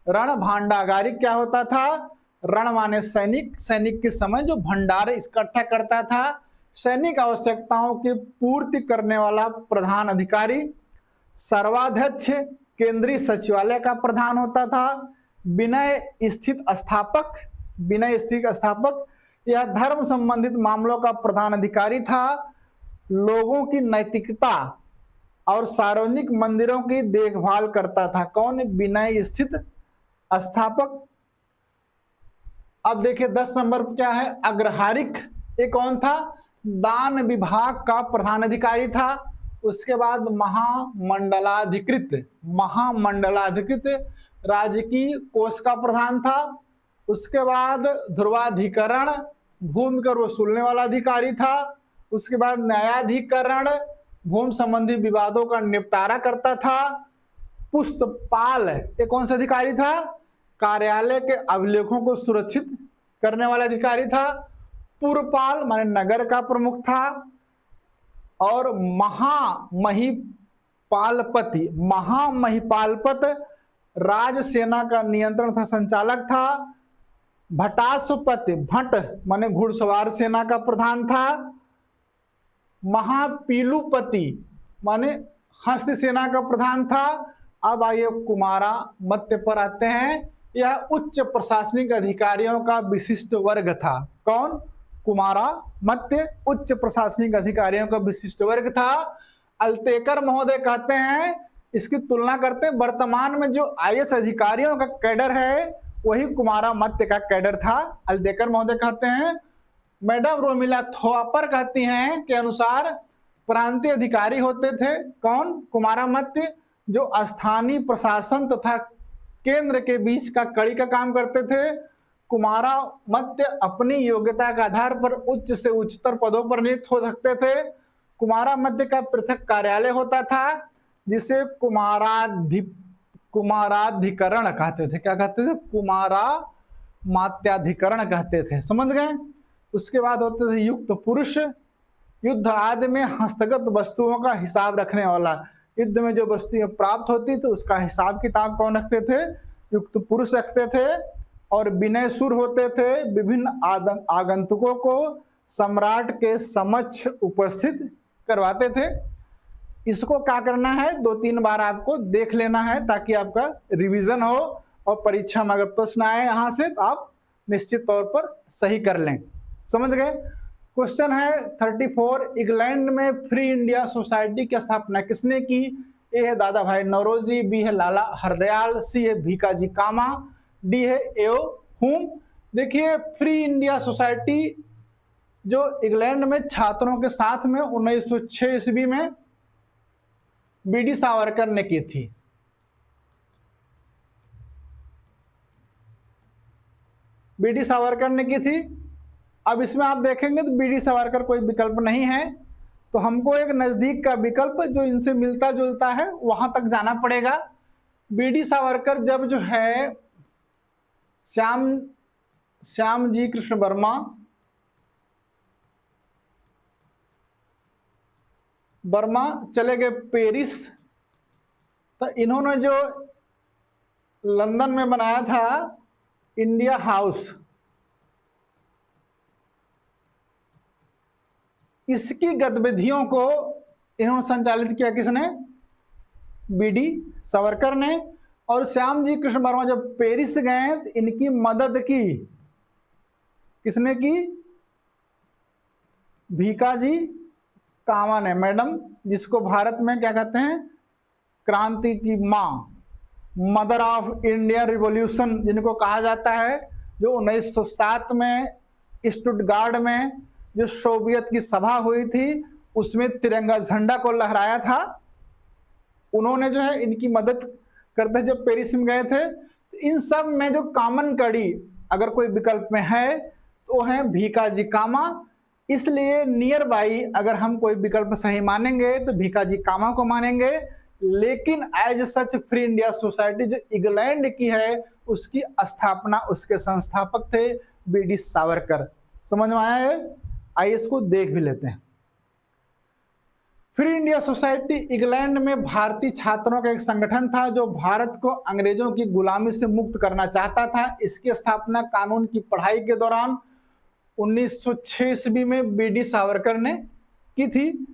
A: रण भांडागारिक क्या होता था? रण माने सैनिक, सैनिक के समय जो भंडार इकट्ठा करता था, सैनिक आवश्यकताओं की पूर्ति करने वाला प्रधान अधिकारी। सर्वाध्यक्ष केंद्रीय सचिवालय का प्रधान होता था। विनय स्थित स्थापक, विनय स्थित स्थापक यह धर्म संबंधित मामलों का प्रधान अधिकारी था। लोगों की नैतिकता और सार्वजनिक मंदिरों की देखभाल करता था। कौन? विनय स्थित स्थापक। अब देखिए 10 नंबर पर क्या है? अग्रहारिक, ये कौन था? दान विभाग का प्रधान अधिकारी था। उसके बाद महामंडलाधिकृत, महामंडलाधिकृत राजकीय कोष का प्रधान था। उसके बाद ध्रुवाधिकरण, भूमि कर वसूलने वाला अधिकारी था। उसके बाद न्यायाधिकरण, भूमि संबंधी विवादों का निपटारा करता था। पुस्तपाल, ये कौन सा अधिकारी था? कार्यालय के अभिलेखों को सुरक्षित करने वाला अधिकारी था। पुरपाल माने नगर का प्रमुख था। और महामहिपालपति, महामहिपालपत राज सेना का नियंत्रण था, संचालक था। भटासुपति, भट माने घुड़सवार सेना का प्रधान था। महापीलुपति माने हस्त सेना का प्रधान था। अब आइए कुमारा मत्य पर आते हैं। यह उच्च प्रशासनिक अधिकारियों का विशिष्ट वर्ग था। कौन? कुमारा मत्य उच्च प्रशासनिक अधिकारियों का विशिष्ट वर्ग था। अल्तेकर महोदय कहते हैं, इसकी तुलना करते हैं वर्तमान में जो आईएएस अधिकारियों का कैडर है वही कुमारा मत्य का कैडर था। अल्तेकर महोदय कहते हैं। मैडम रोमिला थोपर कहती हैं के अनुसार प्रांतीय अधिकारी होते थे कौन? कुमारा मत्य, जो स्थानीय प्रशासन तथा केंद्र के बीच का कड़ी का काम करते थे। कुमारा मत्य अपनी योग्यता के आधार पर उच्च से उच्चतर पदों पर नियुक्त हो सकते थे। कुमारा मत्य का पृथक कार्यालय होता था जिसे कुमाराधिकरण कहते थे। क्या कहते थे? कुमारा मात्याधिकरण कहते थे। समझ गए? उसके बाद होते थे युक्त पुरुष, युद्ध आदि में हस्तगत वस्तुओं का हिसाब रखने वाला। युद्ध में जो वस्तुएं प्राप्त होती थी उसका हिसाब किताब कौन रखते थे? युक्त पुरुष रखते थे। और विनय सुर होते थे, विभिन्न आगंतुकों को सम्राट के समक्ष उपस्थित करवाते थे। इसको क्या करना है? 2-3 बार आपको देख लेना है ताकि आपका रिवीजन हो और परीक्षा में अगर प्रश्न आए यहाँ से तो आप निश्चित तौर पर सही कर लें। समझ गए? क्वेश्चन है 34, इंग्लैंड में फ्री इंडिया सोसाइटी की स्थापना किसने की? ए है दादा भाई नौरोजी, बी है लाला हरदयाल, सी है भीकाजी कामा, डी है एओ हुम। देखिए, फ्री इंडिया सोसाइटी जो इंग्लैंड में छात्रों के साथ में 1906 ईस्वी में बीडी सावरकर ने की थी। बीडी सावरकर ने की थी। अब इसमें आप देखेंगे तो बीडी सावरकर कोई विकल्प नहीं है, तो हमको एक नजदीक का विकल्प जो इनसे मिलता जुलता है वहां तक जाना पड़ेगा। बीडी सावरकर जब जो है श्याम जी कृष्ण वर्मा चले गए पेरिस, तो इन्होंने जो लंदन में बनाया था इंडिया हाउस, इसकी गतिविधियों को इन्होंने संचालित किया। किसने? बीडी सावरकर ने। और श्याम जी कृष्ण वर्मा जब पेरिस गए तो इनकी मदद की। किसने की? भीकाजी कामा ने। मैडम, जिसको भारत में क्या कहते हैं? क्रांति की मां, मदर ऑफ इंडियन रिवॉल्यूशन जिनको कहा जाता है, जो 1907 में स्टुटगार्ड में जो सोवियत की सभा हुई थी उसमें तिरंगा झंडा को लहराया था। उन्होंने जो है इनकी मदद करते जब पेरिस में गए थे। तो इन सब में जो कॉमन कड़ी अगर कोई विकल्प में है तो है भीकाजी कामा। इसलिए नियर बाई अगर हम कोई विकल्प सही मानेंगे तो भीकाजी कामा को मानेंगे। लेकिन as such free India society जो इंग्लैंड की है उसकी स्थापना, उसके संस्थापक थे बीडी सावरकर। समझ में आया है? आइए इसको देख भी लेते हैं। फ्री इंडिया सोसाइटी इंग्लैंड में भारतीय छात्रों का एक संगठन था जो भारत को अंग्रेजों की गुलामी से मुक्त करना चाहता था। इसकी स्थापना कानून की पढ़ाई के दौरान 1906 ईस्वी में बीडी सावरकर ने की थी।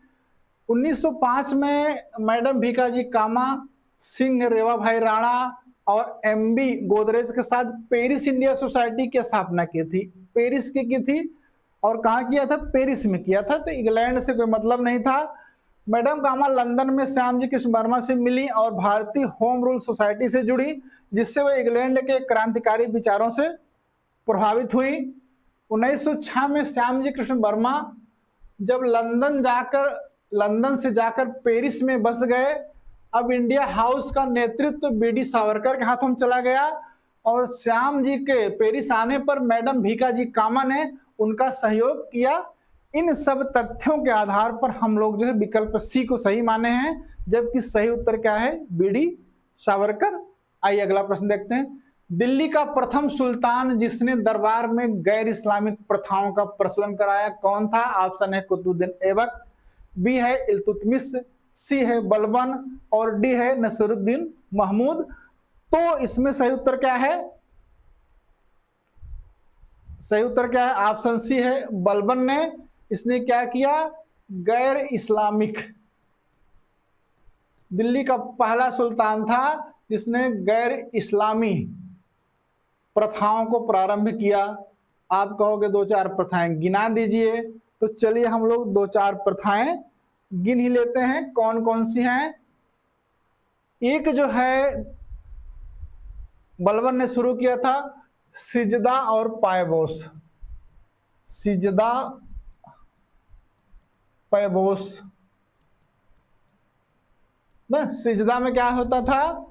A: 1905 में मैडम भीकाजी कामा, सिंह रेवा भाई राणा और एमबी गोदरेज के साथ पेरिस इंडिया सोसाइटी की स्थापना की थी। पेरिस की थी और कहाँ किया था? पेरिस में किया था। तो इंग्लैंड से कोई मतलब नहीं था। मैडम कामा लंदन में श्याम जी कृष्ण वर्मा से मिली और भारतीय होम रूल सोसाइटी से जुड़ी, जिससे वह इंग्लैंड के क्रांतिकारी विचारों से प्रभावित हुई। 1906 में श्याम जी कृष्ण वर्मा जब लंदन से जाकर पेरिस में बस गए। अब इंडिया हाउस का नेतृत्व बीडी सावरकर के हाथों में चला गया और श्याम जी के पेरिस आने पर मैडम भीकाजी कामा ने उनका सहयोग किया। इन सब तथ्यों के आधार पर हम लोग जो है विकल्प सी को सही माने हैं, जबकि सही उत्तर क्या है? बीडी सावरकर। आइए अगला प्रश्न देखते हैं। दिल्ली का प्रथम सुल्तान जिसने दरबार में गैर इस्लामिक प्रथाओं का प्रचलन कराया कौन था? ऑप्शन है कुतुबुद्दीन ऐबक, बी है इल्तुतमिश, सी है बलबन और डी है नसीरुद्दीन महमूद। तो इसमें सही उत्तर क्या है? सही उत्तर क्या है? ऑप्शन सी है बलबन ने। इसने क्या किया? गैर इस्लामिक, दिल्ली का पहला सुल्तान था जिसने गैर इस्लामी प्रथाओं को प्रारंभ किया। आप कहोगे 2-4 प्रथाएं गिना दीजिए, तो चलिए हम लोग 2-4 प्रथाएं गिन ही लेते हैं। कौन कौन सी हैं? एक जो है बलबन ने शुरू किया था, सिजदा और पायबोस। सिजदा पायबोस ना, सिजदा में क्या होता था?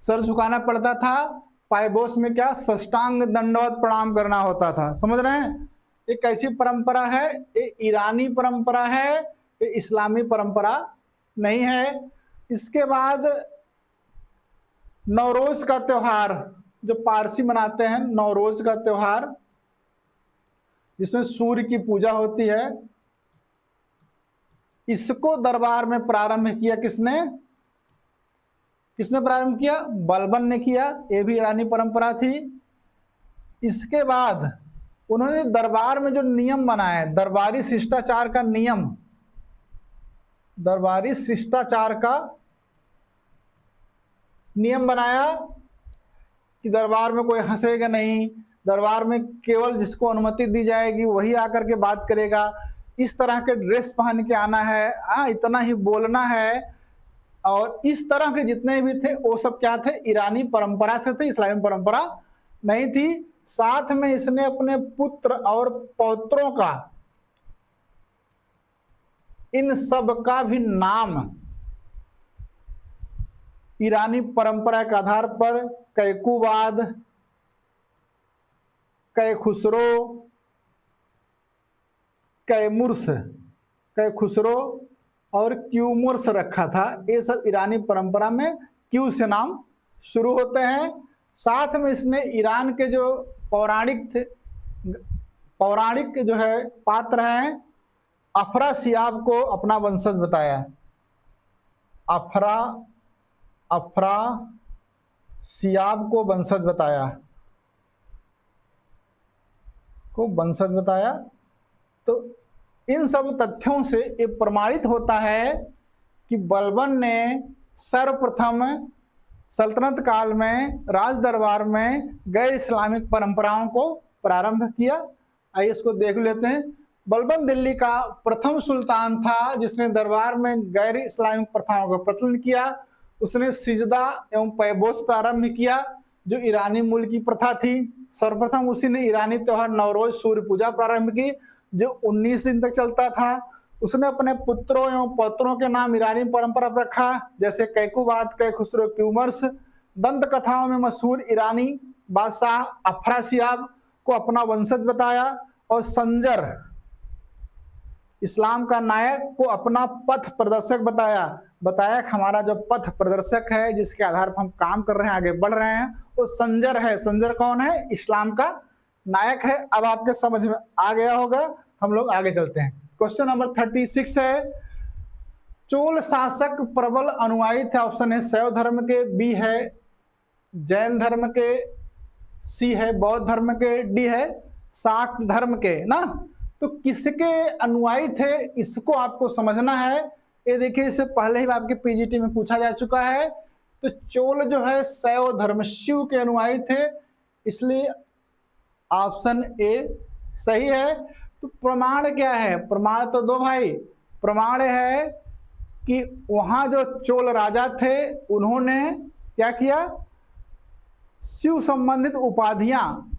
A: सर झुकाना पड़ता था। पायबोस में क्या? साष्टांग दंडवत प्रणाम करना होता था। समझ रहे हैं? ये कैसी परंपरा है? ये ईरानी परंपरा है, ये इस्लामी परंपरा नहीं है। इसके बाद नवरोज का त्योहार जो पारसी मनाते हैं, नवरोज का त्योहार जिसमें सूर्य की पूजा होती है, इसको दरबार में प्रारंभ किया किसने? किसने प्रारंभ किया? बलबन ने किया। ये भी ईरानी परंपरा थी। इसके बाद उन्होंने दरबार में जो नियम बनाए, दरबारी शिष्टाचार का नियम, दरबारी शिष्टाचार का नियम बनाया कि दरबार में कोई हंसेगा नहीं, दरबार में केवल जिसको अनुमति दी जाएगी वही आकर के बात करेगा, इस तरह के ड्रेस पहन के आना है, इतना ही बोलना है। और इस तरह के जितने भी थे वो सब क्या थे? ईरानी परंपरा से थे, इस्लामी परंपरा नहीं थी। साथ में इसने अपने पुत्र और पौत्रों का, इन सब का भी नाम ईरानी परंपरा के आधार पर कैकुबाद, कैखुसरो, कैमुर्स, कैखुसरो और क्यूमुर्स रखा था। ये सब ईरानी परंपरा में क्यू से नाम शुरू होते हैं। साथ में इसने ईरान के जो पौराणिक जो है पात्र हैं, अफरासियाब को अपना वंशज बताया। अफरासियाब को वंशज बताया, तो इन सब तथ्यों से ये प्रमाणित होता है कि बलबन ने सर्वप्रथम सल्तनत काल में राज दरबार में गैर इस्लामिक परंपराओं को प्रारंभ किया। आइए इसको देख लेते हैं। बलबन दिल्ली का प्रथम सुल्तान था जिसने दरबार में गैर इस्लामिक प्रथाओं का प्रचलन किया। उसने सिजदा एवं पैबोस प्रारंभ किया जो ईरानी मूल की प्रथा थी। सर्वप्रथम उसी ने ईरानी त्योहार नवरोज सूर्य पूजा प्रारंभ की जो 19 दिन तक चलता था। उसने अपने पुत्रों एवं पौत्रों के नाम ईरानी परंपरा पर रखा, जैसे कैकुबाद, कैखुसरो, क्यूमर्स। दंत कथाओं में मशहूर ईरानी बादशाह अफरासियाब को अपना वंशज बताया और संजर, इस्लाम का नायक, को अपना पथ प्रदर्शक बताया कि हमारा जो पथ प्रदर्शक है जिसके आधार पर हम काम कर रहे हैं, आगे बढ़ रहे हैं, वो संजर है। संजर कौन है? इस्लाम का नायक है। अब आपके समझ में आ गया होगा। हम लोग आगे चलते हैं। क्वेश्चन नंबर 36 है, चोल शासक प्रबल अनुयायी थे। ऑप्शन है शैव धर्म के, बी है जैन धर्म के, सी है बौद्ध धर्म के, डी है शाक्त धर्म के ना। तो किसके अनुयायी थे इसको आपको समझना है। ये देखिए, इससे पहले ही आपके पीजीटी में पूछा जा चुका है। तो चोल जो है शैव धर्म, शिव के अनुयायी थे, इसलिए ऑप्शन ए सही है। तो प्रमाण क्या है? प्रमाण तो दो भाई। प्रमाण है कि वहां जो चोल राजा थे उन्होंने क्या किया? शिव संबंधित उपाधियां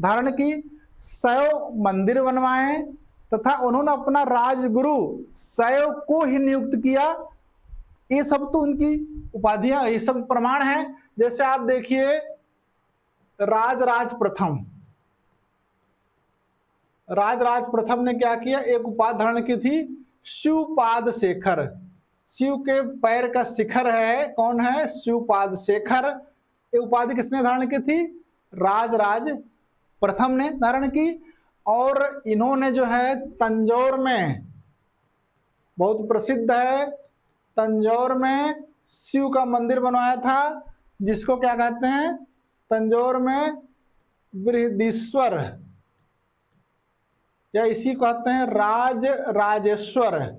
A: धारण की, शैव मंदिर बनवाए तथा उन्होंने अपना राजगुरु शैव को ही नियुक्त किया। ये सब तो उनकी उपाधियां, ये सब प्रमाण है। जैसे आप देखिए, राजराज प्रथम ने क्या किया? एक उपाधि धारण की थी, शिवपाद शेखर। शिव के पैर का शिखर है, कौन है? शिवपाद शेखर। ये उपाधि किसने धारण की थी? राजराज प्रथम ने धारण की। और इन्होंने जो है तंजौर में, बहुत प्रसिद्ध है, तंजौर में शिव का मंदिर बनवाया था जिसको क्या कहते हैं? तंजौर में बृहदीश्वर, या इसी को कहते हैं राजेश्वर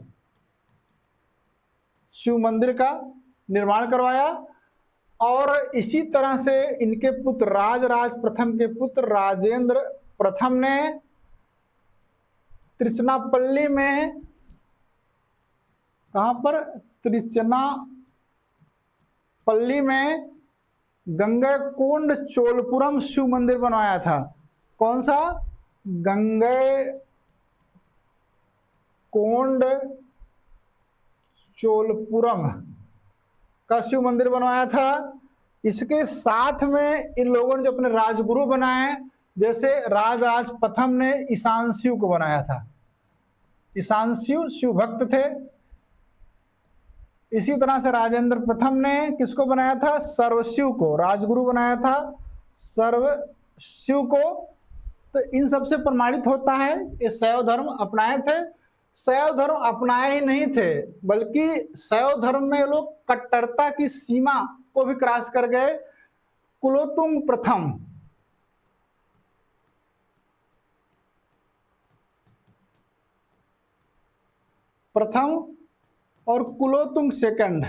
A: शिव मंदिर का निर्माण करवाया। और इसी तरह से इनके पुत्र राजराज प्रथम के पुत्र राजेंद्र प्रथम ने त्रिचनापल्ली में, कहां पर, त्रिचनापल्ली में गंगैकोंड चोलपुरम शिव मंदिर बनवाया था। कौन सा? गंगैकोंड चोलपुरम का शिव मंदिर बनवाया था। इसके साथ में इन लोगों ने जो अपने राजगुरु बनाए, जैसे राजराज प्रथम ने ईशानशिव को बनाया था। ईशानशिव शिव भक्त थे। इसी तरह से राजेंद्र प्रथम ने किसको बनाया था? सर्वशिव को राजगुरु बनाया था, सर्वशिव को। तो इन सबसे प्रमाणित होता है ये शैव धर्म अपनाए थे। शैव धर्म अपनाए ही नहीं थे, बल्कि शैव धर्म में लोग कट्टरता की सीमा को भी क्रॉस कर गए। कुलोत्तुंग प्रथम और कुलोत्तुंग सेकंड,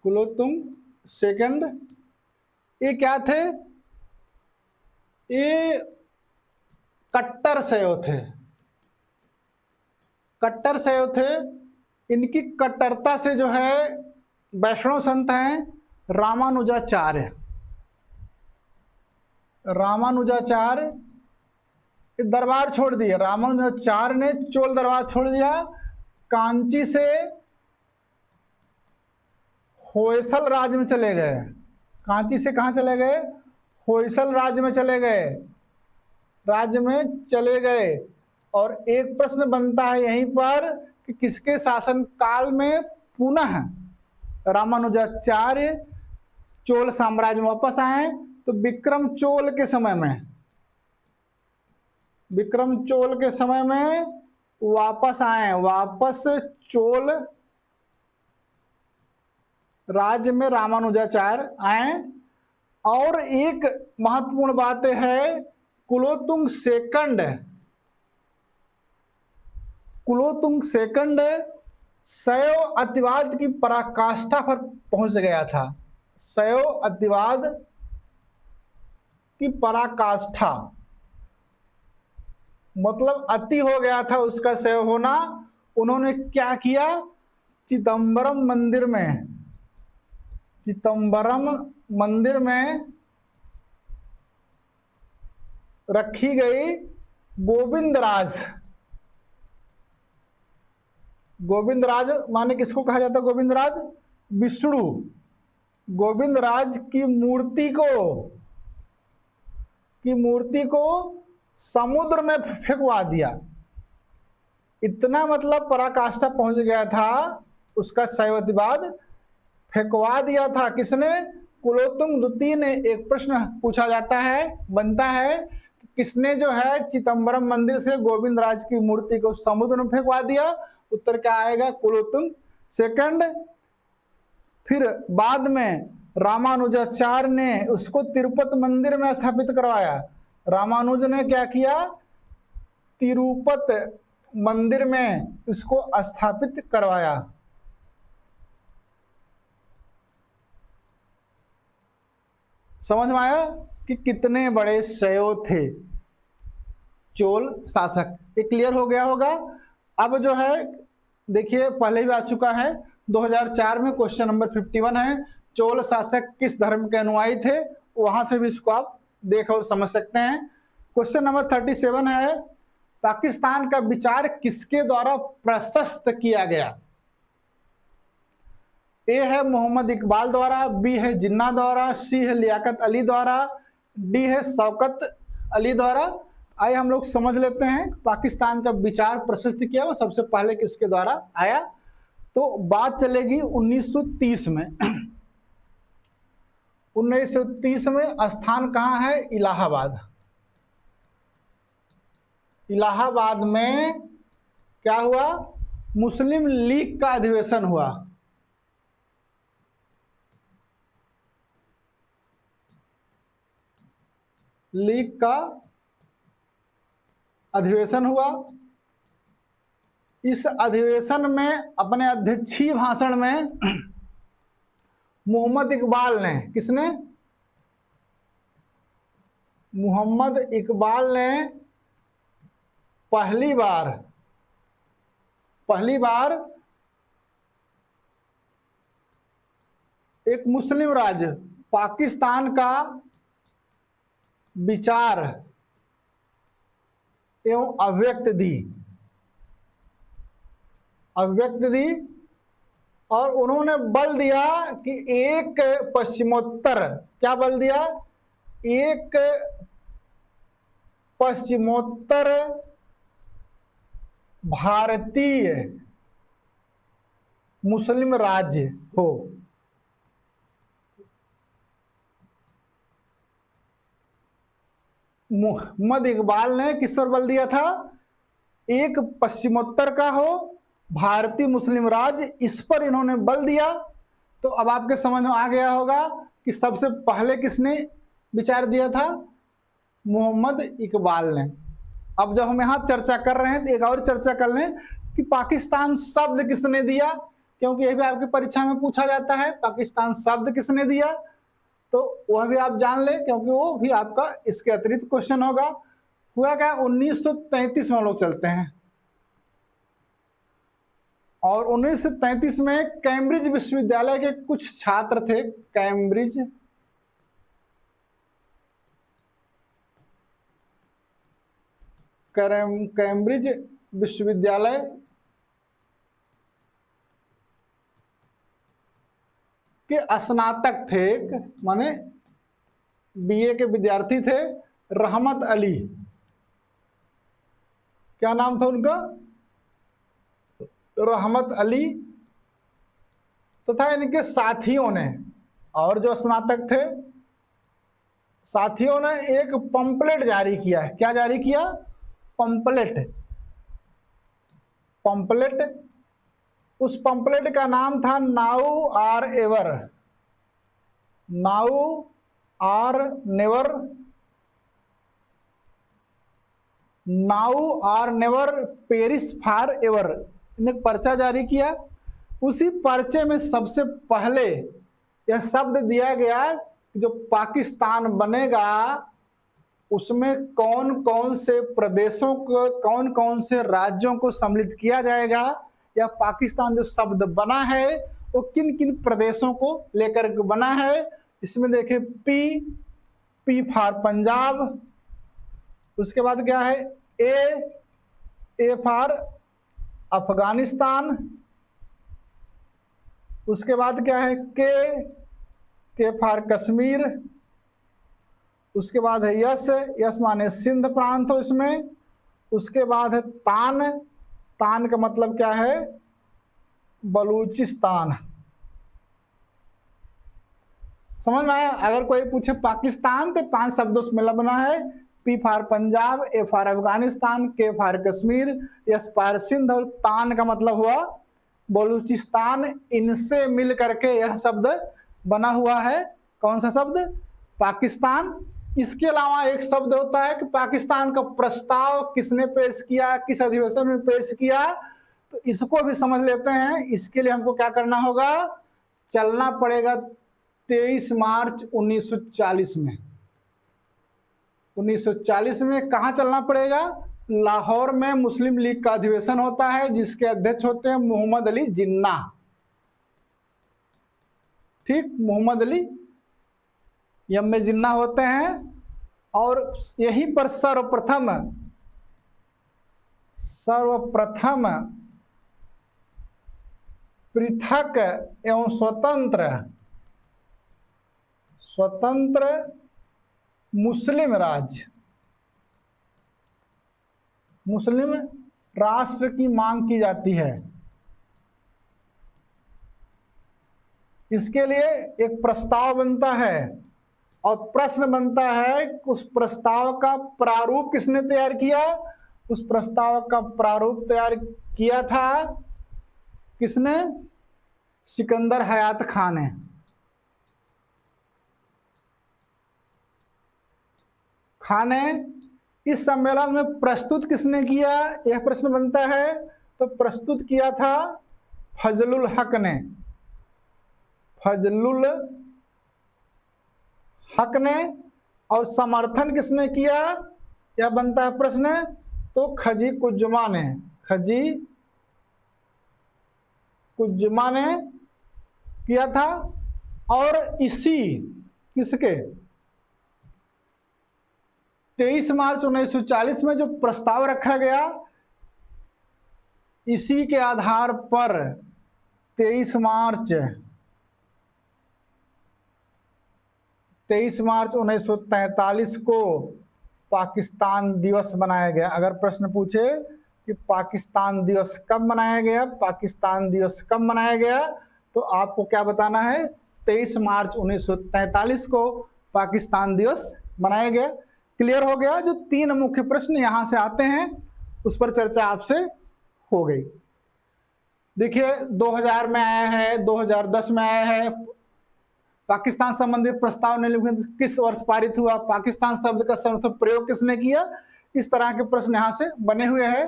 A: कुलोत्तुंग सेकंड, ये क्या थे? ये कट्टर शैव थे, कट्टर शैव थे। इनकी कट्टरता से जो है वैष्णव संत हैं रामानुजाचार्य, रामानुजाचार्य दरबार छोड़ दिया। रामानुजाचार्य ने चोल दरबार छोड़ दिया, कांची से होयसल राज्य में चले गए। कांची से कहाँ चले गए? होयसल राज्य में चले गए, राज्य में चले गए। और एक प्रश्न बनता है यहीं पर कि किसके शासन काल में पुनः रामानुजाचार्य चोल साम्राज्य में वापस आए? तो विक्रम चोल के समय में, विक्रम चोल के समय में वापस आए, वापस चोल राज्य में रामानुजाचार्य आए। और एक महत्वपूर्ण बात है, कुलोत्तुंग सेकंड, कुलोत्तुंग सेकंड शैव अतिवाद की पराकाष्ठा पर पहुंच गया था। शैव अतिवाद की पराकाष्ठा मतलब अति हो गया था उसका शैव होना। उन्होंने क्या किया? चिदंबरम मंदिर में, चिदंबरम मंदिर में रखी गई गोविंदराज, गोविंदराज माने किसको कहा जाता है? गोविंदराज विष्णु, गोविंदराज की मूर्ति को समुद्र में फेंकवा दिया। इतना मतलब पराकाष्ठा पहुंच गया था उसका शैवतिवाद, फेंकवा दिया था। किसने? कुलोत्तुंग द्वितीय ने। एक प्रश्न पूछा जाता है, बनता है, किसने जो है चिदंबरम मंदिर से गोविंदराज की मूर्ति को समुद्र में फेंकवा दिया? उत्तर क्या आएगा? कुलोत्तुंग सेकंड। फिर बाद में रामानुजाचार्य ने उसको तिरुपति मंदिर में स्थापित करवाया। रामानुज ने क्या किया? तिरुपति मंदिर में इसको स्थापित करवाया। समझ में आया कि कितने बड़े शैव थे चोल शासक? ये क्लियर हो गया होगा। अब जो है देखिए, पहले भी आ चुका है, 2004 में क्वेश्चन नंबर 51 है, चोल शासक किस धर्म के अनुयायी थे? वहां से भी इसको आप देख और समझ सकते हैं। क्वेश्चन नंबर 37 है, पाकिस्तान का विचार किसके द्वारा प्रशस्त किया गया? ए है मोहम्मद इकबाल द्वारा, बी है जिन्ना द्वारा, सी है लियाकत अली द्वारा, डी है शौकत अली द्वारा। आइए हम लोग समझ लेते हैं पाकिस्तान का विचार प्रशस्त किया वो सबसे पहले किसके द्वारा आया। तो बात चलेगी 1930 में। 1930 में स्थान कहाँ है? इलाहाबाद। इलाहाबाद में क्या हुआ? मुस्लिम लीग का अधिवेशन हुआ। लीग का अधिवेशन हुआ। इस अधिवेशन में अपने अध्यक्षीय भाषण में मोहम्मद इकबाल ने, किसने? मोहम्मद इकबाल ने पहली बार एक मुस्लिम राज्य पाकिस्तान का विचार एवं अभिव्यक्ति दी और उन्होंने बल दिया कि एक पश्चिमोत्तर, क्या बल दिया, एक पश्चिमोत्तर भारतीय मुस्लिम राज्य हो। मोहम्मद इकबाल ने किस पर बल दिया था, एक पश्चिमोत्तर का हो भारतीय मुस्लिम राज्य, इस पर इन्होंने बल दिया। तो अब आपके समझ में आ गया होगा कि सबसे पहले किसने विचार दिया था, मोहम्मद इकबाल ने। अब जब हम यहाँ चर्चा कर रहे हैं तो एक और चर्चा कर लें कि पाकिस्तान शब्द किसने दिया, क्योंकि यह भी आपकी परीक्षा में पूछा जाता है, पाकिस्तान शब्द किसने दिया, तो वह भी आप जान लें क्योंकि वो भी आपका इसके अतिरिक्त क्वेश्चन होगा। हुआ क्या, 1933 में हम लोग चलते हैं और 1933 में कैम्ब्रिज विश्वविद्यालय के कुछ छात्र थे, कैम्ब्रिज विश्वविद्यालय के स्नातक थे, माने बीए के विद्यार्थी थे, रहमत अली, क्या नाम था उनका, रहमत अली, तथा इनके साथियों ने, और जो स्नातक थे साथियों ने एक पंपलेट जारी किया। क्या जारी किया, पंपलेट। उस पंपलेट का नाम था now or never Paris for ever, इन्हें पर्चा जारी किया। उसी पर्चे में सबसे पहले यह शब्द दिया गया जो पाकिस्तान बनेगा उसमें कौन कौन से प्रदेशों को, कौन कौन से राज्यों को सम्मिलित किया जाएगा, या पाकिस्तान जो शब्द बना है वो किन किन प्रदेशों को लेकर के बना है। इसमें देखिए पी फॉर पंजाब, उसके बाद क्या है ए फॉर अफगानिस्तान, उसके बाद क्या है के फॉर कश्मीर, उसके बाद है यस माने सिंध प्रांत हो इसमें, उसके बाद है तान का मतलब क्या है, बलूचिस्तान। समझ में आया। अगर कोई पूछे पाकिस्तान तो 5 शब्दों से मिला बना है, P for Punjab, A for Afghanistan, K for Kashmir, S for Sindh, और तान का मतलब हुआ बलूचिस्तान। इनसे मिल करके यह शब्द बना हुआ है। कौन सा शब्द, पाकिस्तान। इसके अलावा एक शब्द होता है कि पाकिस्तान का प्रस्ताव किसने पेश किया, किस अधिवेशन में पेश किया, तो इसको भी समझ लेते हैं। इसके लिए हमको क्या करना होगा, चलना पड़ेगा 23 मार्च 1940 में। 1940 में कहाँ चलना पड़ेगा, लाहौर में मुस्लिम लीग का अधिवेशन होता है जिसके अध्यक्ष होते हैं मोहम्मद अली जिन्ना। ठीक, मोहम्मद अली यम जिन्ना होते हैं। और यहीं पर सर्वप्रथम पृथक एवं स्वतंत्र मुस्लिम राष्ट्र की मांग की जाती है। इसके लिए एक प्रस्ताव बनता है और प्रश्न बनता है, उस प्रस्ताव का प्रारूप किसने तैयार किया। उस प्रस्ताव का प्रारूप तैयार किया था किसने, सिकंदर हयात खान ने। इस सम्मेलन में प्रस्तुत किसने किया, यह प्रश्न बनता है। तो प्रस्तुत किया था फजलुल हक ने। फजलुल हक ने और समर्थन किसने किया, यह बनता है प्रश्न। तो खजी कुज्जुमा ने, खजी कुज्जुमा ने किया था। और इसी किसके 23 मार्च 1940 में जो प्रस्ताव रखा गया, इसी के आधार पर 23 मार्च 1943 को पाकिस्तान दिवस बनाया गया। अगर प्रश्न पूछे कि पाकिस्तान दिवस कब मनाया गया, पाकिस्तान दिवस कब मनाया गया, तो आपको क्या बताना है, 23 मार्च 1943 को पाकिस्तान दिवस मनाया गया। क्लियर हो गया। जो 3 मुख्य प्रश्न यहां से आते हैं उस पर चर्चा आपसे हो गई। देखिए 2000 में आया है, 2010 में आया है। पाकिस्तान संबंधी प्रस्ताव निम्नलिखित किस वर्ष पारित हुआ, पाकिस्तान शब्द का सर्वप्रथम प्रयोग किसने किया, इस तरह के प्रश्न यहां से बने हुए हैं।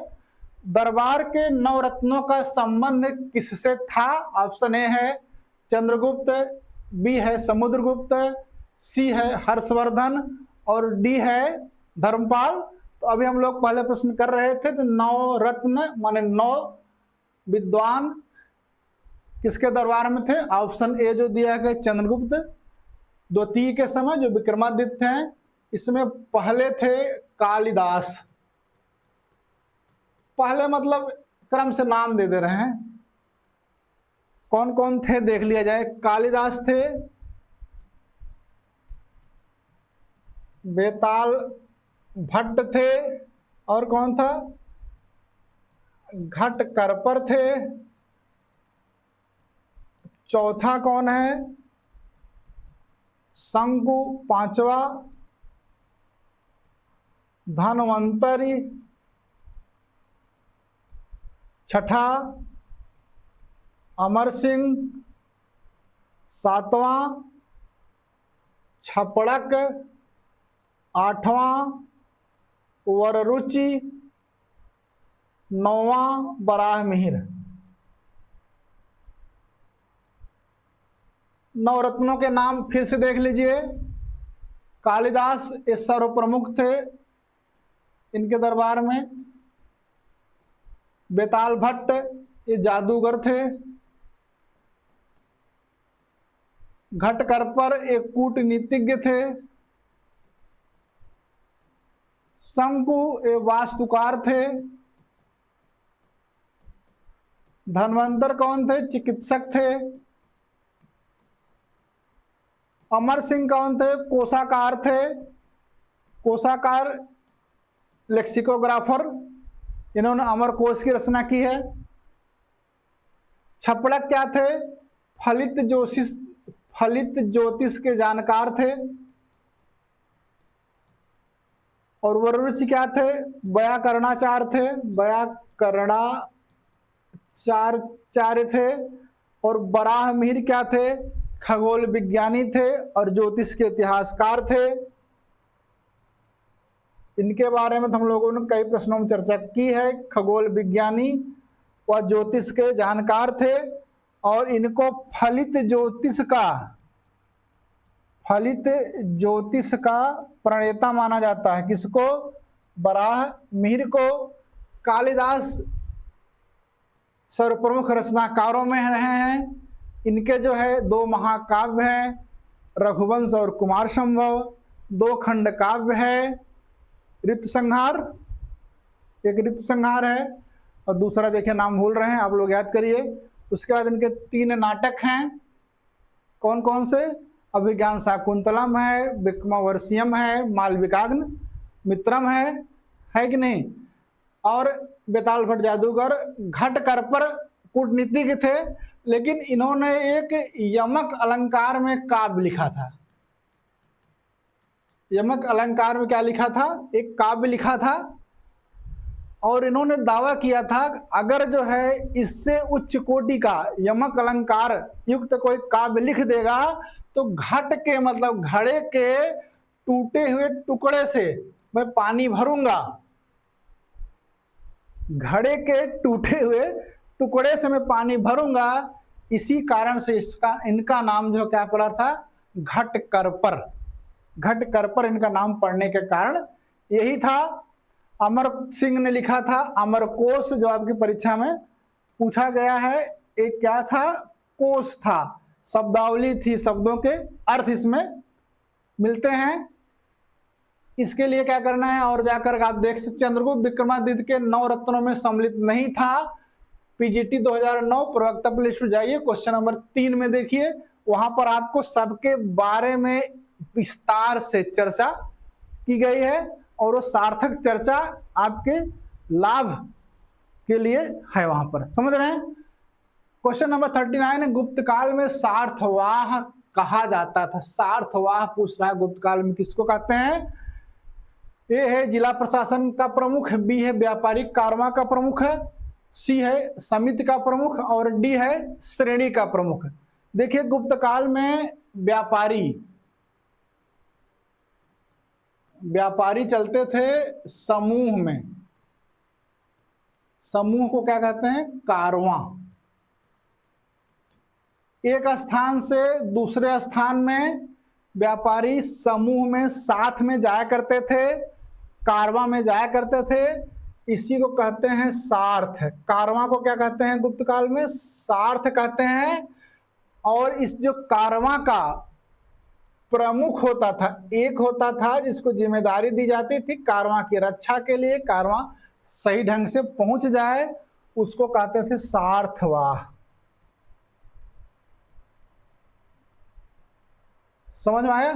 A: दरबार के नवरत्नों का संबंध किससे था, ऑप्शन ए है चंद्रगुप्त, बी है समुद्रगुप्त, सी है हर्षवर्धन और डी है धर्मपाल। तो अभी हम लोग पहले प्रश्न कर रहे थे, तो नवरत्न माने 9 विद्वान किसके दरबार में थे, ऑप्शन ए जो दिया है चंद्रगुप्त द्वितीय के समय जो विक्रमादित्य हैं, इसमें पहले थे कालिदास। पहले मतलब क्रम से नाम दे रहे हैं, कौन कौन थे देख लिया जाए। कालिदास थे, बेताल भट्ट थे, और कौन था, घटकरपर थे, चौथा कौन है, शंकु पांचवा, धन्वंतरी छठा, अमर सिंह सातवां, छपड़क आठवां, वररुचि नौवां, बराहमिहिर। नवरत्नों के नाम फिर से देख लीजिए। कालिदास ये सर्व प्रमुख थे इनके दरबार में, बेताल भट्ट ये जादूगर थे, घटकरपर एक कूटनीतिज्ञ थे, शंकु ये वास्तुकार थे, धन्वंतर कौन थे, चिकित्सक थे, अमर सिंह कौन थे, कोषाकार थे, कोषाकार लेक्सिकोग्राफर, इन्होंने अमर कोश की रचना की है। छपड़क क्या थे, फलित ज्योतिष के जानकार थे। और वररुचि क्या थे, व्याकरणाचार्य थे, व्याकरणाचार्य थे। और बराहमिहिर क्या थे, खगोल विज्ञानी थे और ज्योतिष के इतिहासकार थे। इनके बारे में हम लोगों ने कई प्रश्नों में चर्चा की है। खगोल विज्ञानी व ज्योतिष के जानकार थे और इनको फलित ज्योतिष का प्रणेता माना जाता है। किसको, बराहमिहिर को। कालिदास सर्वप्रमुख रचनाकारों में रहे हैं। इनके जो है 2 महाकाव्य हैं, रघुवंश और कुमार संभव, 2 खंड काव्य है, ऋतुसंहार, एक ऋतुसंहार है और दूसरा देखिए नाम भूल रहे हैं आप लोग, याद करिए। उसके बाद इनके 3 नाटक हैं, कौन कौन से, अभिज्ञान शाकुंतलम है, विक्रमोर्वशीयम है, मालविकाग्नि मित्रम है कि नहीं। और बेताल भट्ट जादूगर, घटकरपर कूटनीतिज्ञ थे, लेकिन इन्होंने एक यमक अलंकार में काव्य लिखा था। यमक अलंकार में क्या लिखा था, एक काव्य लिखा था। और इन्होंने दावा किया था अगर जो है इससे उच्च कोटि का यमक अलंकार युक्त कोई काव्य लिख देगा तो घट के मतलब घड़े के टूटे हुए टुकड़े से मैं पानी भरूंगा, घड़े के टूटे हुए टुकड़े से मैं पानी भरूंगा। इसी कारण से इनका नाम जो क्या पड़ा था, घटकरपर, घटकर पर इनका नाम पड़ने के कारण यही था। अमर सिंह ने लिखा था अमरकोश, जो आपकी परीक्षा में पूछा गया है। एक क्या था? कोश था, शब्दावली थी, शब्दों के अर्थ इसमें मिलते हैं। इसके लिए क्या करना है, और जाकर आप देख सकते, चंद्रगुप्त विक्रमादित्य के 9 रत्नों में सम्मिलित नहीं था। पीजीटी 2009 प्रवक्ता लिस्ट में जाइए, क्वेश्चन नंबर 3 में देखिए, वहां पर आपको सबके बारे में विस्तार से चर्चा की गई है और वो सार्थक चर्चा आपके लाभ के लिए है वहां पर, समझ रहे हैं। क्वेश्चन नंबर 39, गुप्त काल में सार्थवाह कहा जाता था। सार्थवाह पूछ रहा है, गुप्त काल में किसको कहते हैं? ए है जिला प्रशासन का प्रमुख, बी है व्यापारिक कारवां का प्रमुख है, सी है समिति का प्रमुख और डी है श्रेणी का प्रमुख। देखिए गुप्त काल में व्यापारी चलते थे समूह में। समूह को क्या कहते हैं? कारवां। एक स्थान से दूसरे स्थान में व्यापारी समूह में साथ में जाया करते थे, कारवां में जाया करते थे, इसी को कहते हैं सार्थ। कारवां को क्या कहते हैं गुप्त काल में? सार्थ कहते हैं। और इस जो कारवां का प्रमुख होता था, एक होता था जिसको जिम्मेदारी दी जाती थी कारवां की रक्षा के लिए, कारवां सही ढंग से पहुंच जाए, उसको कहते थे सार्थवाह। समझ में आया?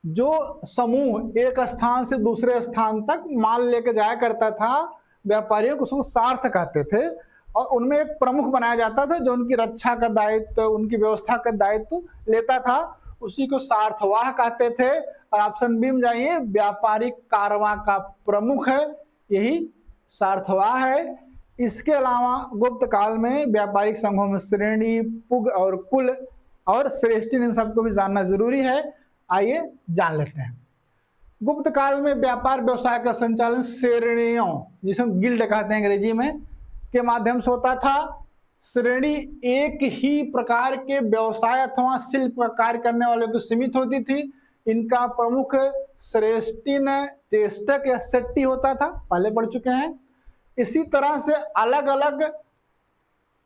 A: जो समूह एक स्थान से दूसरे स्थान तक माल लेके जाया करता था, व्यापारियों को उसको सार्थ कहते थे। और उनमें एक प्रमुख बनाया जाता था जो उनकी रक्षा का दायित्व, उनकी व्यवस्था का दायित्व लेता था, उसी को सार्थवाह कहते थे। और ऑप्शन बी में जाइए, व्यापारिक कारवां का प्रमुख है, यही सार्थवाह है। इसके अलावा गुप्त काल में व्यापारिक संघों में श्रेणी, पुग और कुल और श्रेष्ठी, इन सबको भी जानना जरूरी है। आइए जान लेते हैं। गुप्त काल में व्यापार व्यवसाय का संचालन श्रेणियों, जिसे गिल्ड कहते हैं अंग्रेजी में, के माध्यम से होता था। श्रेणी एक ही प्रकार के व्यवसाय अथवा शिल्प का कार्य करने वालों को सीमित होती थी। इनका प्रमुख श्रेष्ठी न चेष्टक या सेट्टी होता था, पहले पढ़ चुके हैं। इसी तरह से अलग अलग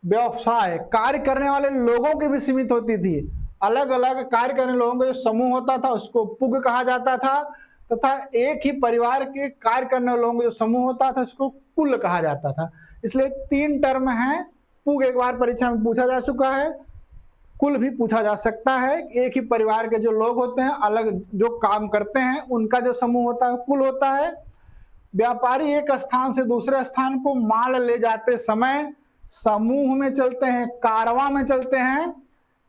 A: व्यवसाय कार्य करने वाले लोगों की भी सीमित होती थी। अलग अलग कार्य करने लोगों का जो समूह होता था उसको पुग कहा जाता था, तथा एक ही परिवार के कार्य करने वाले लोगों का जो समूह होता था उसको कुल कहा जाता था। इसलिए 3 टर्म हैं। पुग एक बार परीक्षा में पूछा जा चुका है, कुल भी पूछा जा सकता है। एक ही परिवार के जो लोग होते हैं, अलग जो काम करते हैं, उनका जो समूह होता है कुल होता है। व्यापारी एक स्थान से दूसरे स्थान को माल ले जाते समय समूह में चलते हैं, कारवां में चलते हैं।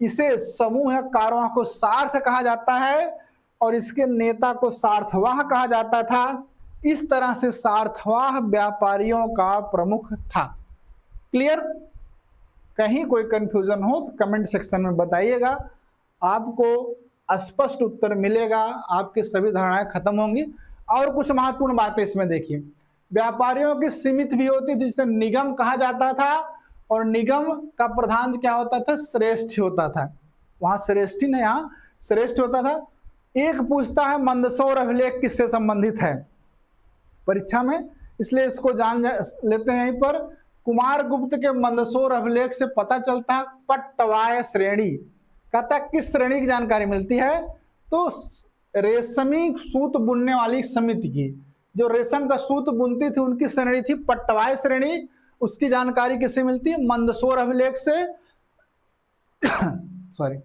A: इसे समूह या कारवां को सार्थ कहा जाता है और इसके नेता को सार्थवाह कहा जाता था। इस तरह से सार्थवाह व्यापारियों का प्रमुख था। क्लियर? कहीं कोई कंफ्यूजन हो तो कमेंट सेक्शन में बताइएगा, आपको स्पष्ट उत्तर मिलेगा, आपकी सभी धारणाएं खत्म होंगी। और कुछ महत्वपूर्ण बातें इसमें देखिए। व्यापारियों की सीमित भी होती थी, जिसे निगम कहा जाता था, और निगम का प्रधान क्या होता था? श्रेष्ठ होता था। वहां श्रेष्ठी नहीं, यहाँ श्रेष्ठ होता था। एक पूछता है मंदसौर अभिलेख किससे संबंधित है परीक्षा में, इसलिए इसको जान लेते हैं। यहीं पर कुमार गुप्त के मंदसौर अभिलेख से पता चलता है पट्टवाय श्रेणी। कहता है किस श्रेणी की जानकारी मिलती है? तो रेशमी सूत बुनने वाली समिति की, जो रेशम का सूत बुनती थी, उनकी श्रेणी थी पट्टवाय श्रेणी। उसकी जानकारी किससे मिलती है? मंदसौर अभिलेख से। सॉरी,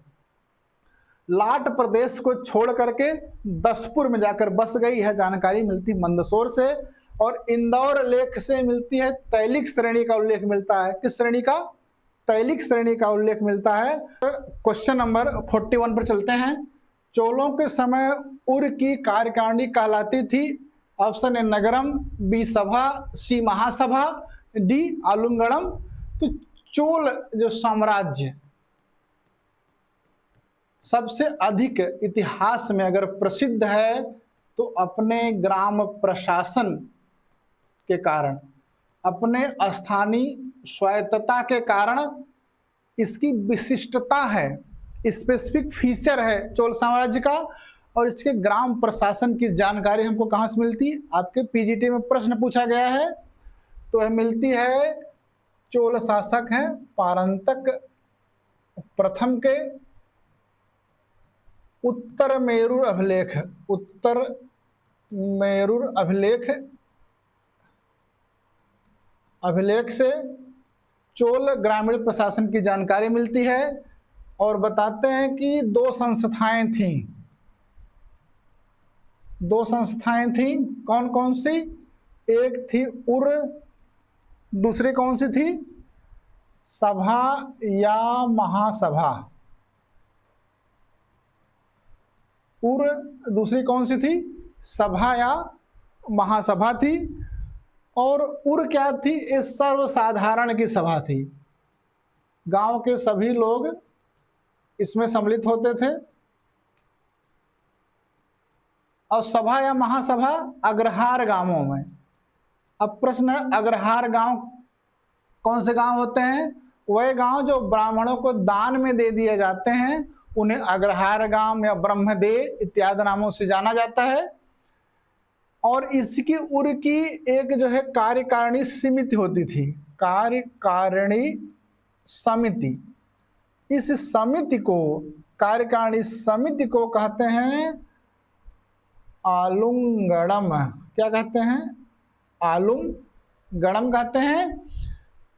A: लाट प्रदेश को छोड़ करके दसपुर में जाकर बस गई, यह जानकारी मिलती मंदसौर से। और इंदौर लेख से मिलती है तैलिक श्रेणी का उल्लेख मिलता है। किस श्रेणी का? तैलिक श्रेणी का उल्लेख मिलता है। क्वेश्चन नंबर 41 पर चलते हैं। चोलों के समय उर की कार्यकारिणी कहलाती थी। ऑप्शन ए नगरम, बी सभा, सी महासभा, डी आलुंगड़म। तो चोल जो साम्राज्य सबसे अधिक इतिहास में अगर प्रसिद्ध है तो अपने ग्राम प्रशासन के कारण, अपने स्थानीय स्वायत्तता के कारण इसकी विशिष्टता है। स्पेसिफिक फीचर है चोल साम्राज्य का, और इसके ग्राम प्रशासन की जानकारी हमको कहाँ से मिलती है? आपके पीजीटी में प्रश्न पूछा गया है, तो यह मिलती है चोल शासक हैं पारंतक प्रथम के उत्तर मेरुर अभिलेख, उत्तर मेरुर अभिलेख से चोल ग्रामीण प्रशासन की जानकारी मिलती है। और बताते हैं कि दो संस्थाएं थीं, कौन कौन सी? एक थी उर, दूसरी कौन सी थी? सभा या महासभा। उर, दूसरी कौन सी थी? सभा या महासभा थी। और उर क्या थी? ये सर्वसाधारण की सभा थी, गांव के सभी लोग इसमें सम्मिलित होते थे। और सभा या महासभा अग्रहार गांवों में। अब प्रश्न है, अग्रहार गांव कौन से गांव होते हैं? वह गांव जो ब्राह्मणों को दान में दे दिए जाते हैं, उन्हें अग्रहार गांव या ब्रह्मदेव इत्यादि नामों से जाना जाता है। और इसकी उर की एक जो है कार्यकारिणी समिति होती थी, कार्यकारिणी समिति। इस समिति को, कार्यकारिणी समिति को कहते हैं आलुंगणम। क्या कहते हैं? आलुंगणम कहते हैं।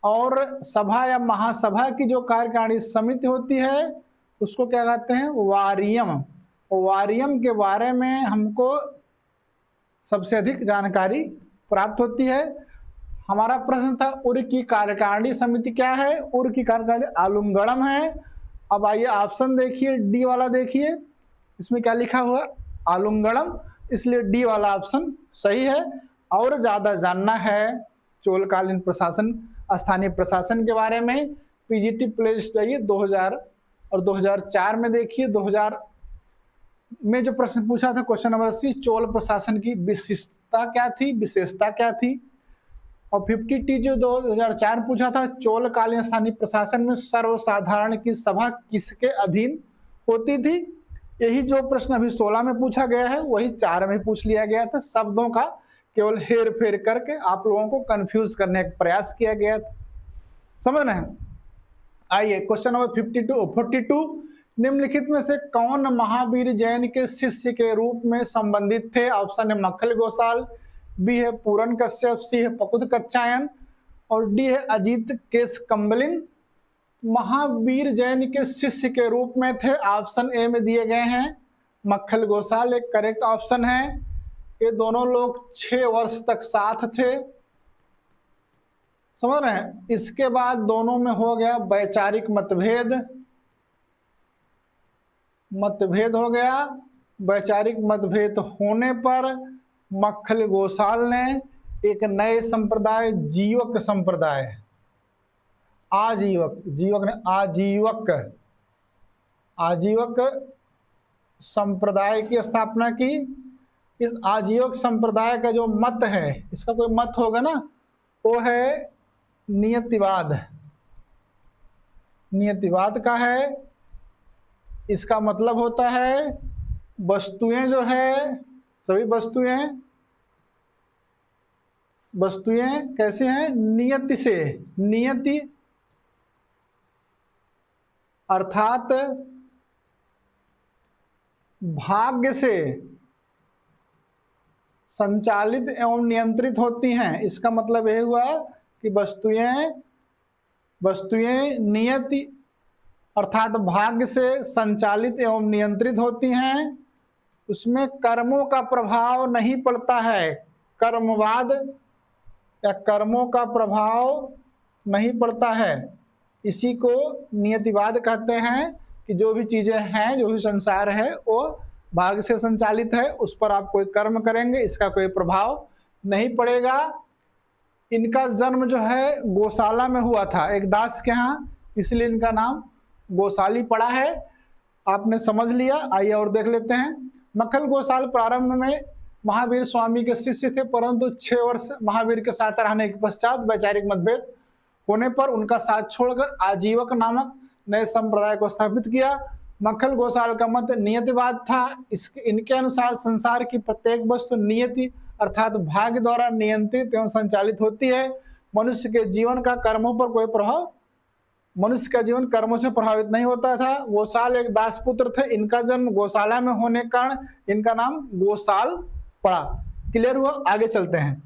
A: और सभा या महासभा की जो कार्यकारिणी समिति होती है उसको क्या कहते हैं? वारियम। वारियम के बारे में हमको सबसे अधिक जानकारी प्राप्त होती है। हमारा प्रश्न था उर की कार्यकारिणी समिति क्या है? उर की कार्यकारिणी आलुंगणम है। अब आइए ऑप्शन देखिए, डी वाला देखिए, इसमें क्या लिखा हुआ? आलुंगणम, इसलिए डी वाला ऑप्शन सही है। और ज्यादा जानना है चोलकालीन प्रशासन, स्थानीय प्रशासन के बारे में, पीजीटी प्लेलिस्ट जाइए 2000 और 2004 में देखिए। 2000 में जो प्रश्न पूछा था क्वेश्चन नंबर 80, चोल प्रशासन की विशिष्टता क्या थी, विशेषता क्या थी। और 50T जो 2004 पूछा था, चोलकालीन स्थानीय प्रशासन में सर्वसाधारण की सभा किसके अधीन होती थी। यही जो प्रश्न अभी 16 में पूछा गया है वही 4 में पूछ लिया गया था। शब्दों का केवल हेर फेर करके आप लोगों को कंफ्यूज करने का प्रयास किया गया था, समझ रहे हैं। आइए क्वेश्चन नंबर 42 निम्नलिखित में से कौन महावीर जैन के शिष्य के रूप में संबंधित थे? ऑप्शन है मक्खल गोसाल, बी है पूरन कश्यप, सी है पकुद कच्चायन और डी है अजीत केश कंबलिन। महावीर जैन के शिष्य के रूप में थे, ऑप्शन ए में दिए गए हैं मक्खल गोसाल एक करेक्ट ऑप्शन है। ये दोनों लोग 6 वर्ष तक साथ थे, समझ रहे हैं। इसके बाद दोनों में हो गया वैचारिक मतभेद हो गया। वैचारिक मतभेद होने पर मक्खल गोसाल ने एक नए संप्रदाय, जीवक संप्रदाय, आजीवक संप्रदाय की स्थापना की। इस आजीवक संप्रदाय का जो मत है, इसका कोई मत होगा ना, वो है नियतिवाद। नियतिवाद का है, इसका मतलब होता है वस्तुएं जो है, सभी वस्तुएं कैसे हैं? नियति से, नियति अर्थात भाग्य से संचालित एवं नियंत्रित होती हैं। इसका मतलब यह हुआ कि वस्तुएं नियति अर्थात भाग्य से संचालित एवं नियंत्रित होती हैं। उसमें कर्मों का प्रभाव नहीं पड़ता है, कर्मवाद या कर्मों का प्रभाव नहीं पड़ता है। इसी को नियतिवाद कहते हैं कि जो भी चीजें हैं, जो भी संसार है वो भाग्य से संचालित है, उस पर आप कोई कर्म करेंगे इसका कोई प्रभाव नहीं पड़ेगा। इनका जन्म जो है गौशाला में हुआ था, एक दास के यहाँ, इसलिए इनका नाम गोसाली पड़ा है। आपने समझ लिया। आइए और देख लेते हैं। मक्खल गोसाल प्रारंभ में महावीर स्वामी के शिष्य थे, परंतु 6 वर्ष महावीर के साथ रहने के पश्चात वैचारिक मतभेद होने पर उनका साथ छोड़कर आजीवक नामक नए संप्रदाय को स्थापित किया। मक्खल गोसाल का मत नियतिवाद था। इनके अनुसार संसार की प्रत्येक वस्तु नियति अर्थात भाग्य द्वारा नियंत्रित एवं संचालित होती है। मनुष्य के जीवन का कर्मों पर कोई प्रभाव, मनुष्य का जीवन कर्मों से प्रभावित नहीं होता था। गोसाल एक दासपुत्र थे। इनका जन्म गौशाला में होने के कारण इनका नाम गोसाल पड़ा। क्लियर हुआ? आगे चलते हैं।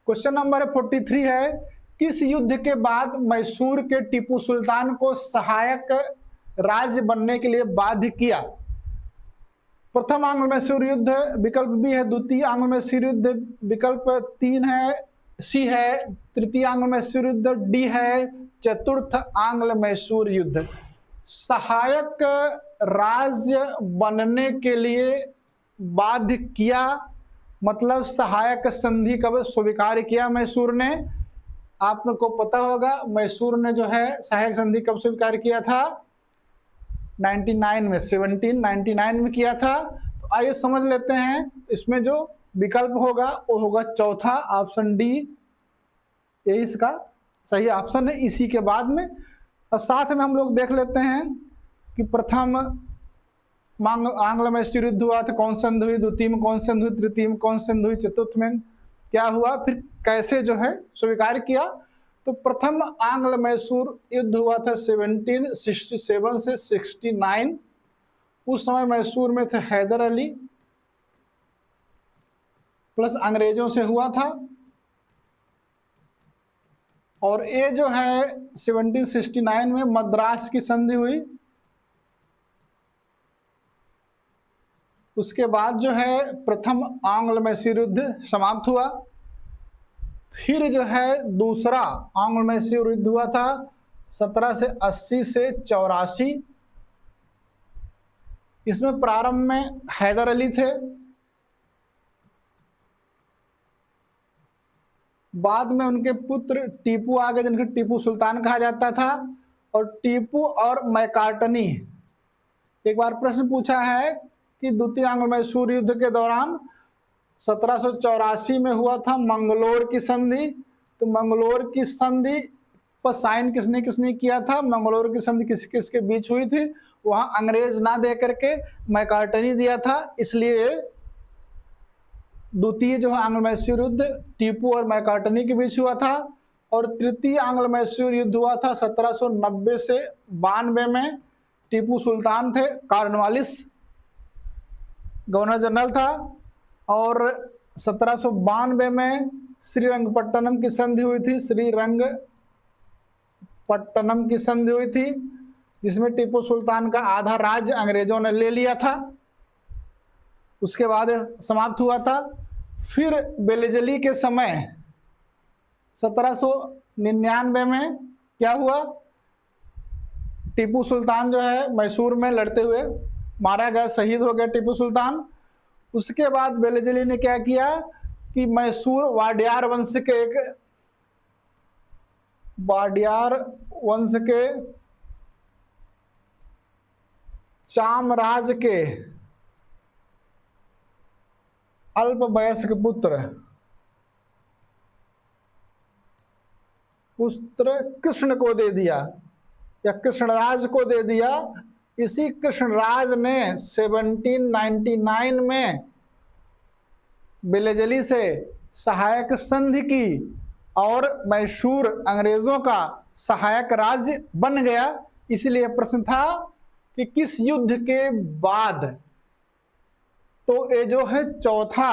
A: क्वेश्चन नंबर 43 है, किस युद्ध के बाद मैसूर के टीपू सुल्तान को सहायक राज्य बनने के लिए बाध्य किया? प्रथम आंग्ल मैसूर युद्ध विकल्प बी है, द्वितीय आंग्ल मैसूर युद्ध विकल्प 3 है, सी है, तृतीय आंग्ल मैसूर युद्ध डी है, चतुर्थ आंग्ल मैसूर युद्ध। सहायक राज्य बनने के लिए बाध्य किया मतलब सहायक संधि कब स्वीकार किया मैसूर ने? आप लोग को पता होगा मैसूर ने जो है सहायक संधि कब स्वीकार किया था? 1799 में किया था। तो आइए समझ लेते हैं। इसमें जो विकल्प होगा वो होगा चौथा, ऑप्शन डी, ये इसका सही ऑप्शन है। इसी के बाद में अब साथ में हम लोग देख लेते हैं कि प्रथम आंग्ल मैसूर युद्ध हुआ था, कौन संधि हुई, द्वितीय में कौन संधि हुई, तृतीय में कौन संधि हुई, चतुर्थ में क्या हुआ, फिर कैसे जो है स्वीकार किया। तो प्रथम आंग्ल मैसूर युद्ध हुआ था 1767 से 69। उस समय मैसूर में थे हैदर अली प्लस अंग्रेजों से हुआ था। और ये जो है 1769 में मद्रास की संधि हुई। उसके बाद जो है प्रथम आंग्ल मैसूर युद्ध समाप्त हुआ। फिर जो है दूसरा आंग्ल मैसूर युद्ध हुआ था 1780 से 84। इसमें प्रारंभ में हैदर अली थे, बाद में उनके पुत्र टीपू आ गए जिनके टीपू सुल्तान कहा जाता था। और टीपू और मैकार्टनी, एक बार प्रश्न पूछा है कि द्वितीय आंग्ल मैसूर युद्ध के दौरान 1784 में हुआ था मंगलोर की संधि। तो मंगलोर की संधि पर साइन किसने किसने किया था? मंगलोर की संधि किस किसके बीच हुई थी? वहां अंग्रेज ना दे करके मैकार्टनी दिया था। इसलिए द्वितीय जो है आंग्ल मैसूर युद्ध टीपू और मैकार्टनी के बीच हुआ था। और तृतीय आंग्ल मैसूर युद्ध हुआ था 1790 से 92 में। टीपू सुल्तान थे, कॉर्नवालिस गवर्नर जनरल था। और 1792 में श्रीरंगपट्टनम की संधि हुई थी, श्रीरंगपट्टनम की संधि हुई थी, जिसमें टीपू सुल्तान का आधा राज्य अंग्रेजों ने ले लिया था। उसके बाद समाप्त हुआ था। फिर बेलेजली के समय 1799 में क्या हुआ? टीपू सुल्तान जो है मैसूर में लड़ते हुए मारा गया, शहीद हो गया टीपू सुल्तान। उसके बाद बेलेजली ने क्या किया कि मैसूर वाडियार वंश के चामराज के अल्पवयस्क पुत्र कृष्ण को दे दिया या कृष्णराज को दे दिया। इसी कृष्णराज ने 1799 में बेलेजली से सहायक संधि की और मैसूर अंग्रेजों का सहायक राज्य बन गया। इसलिए प्रश्न था कि किस युद्ध के बाद? तो ये जो है चौथा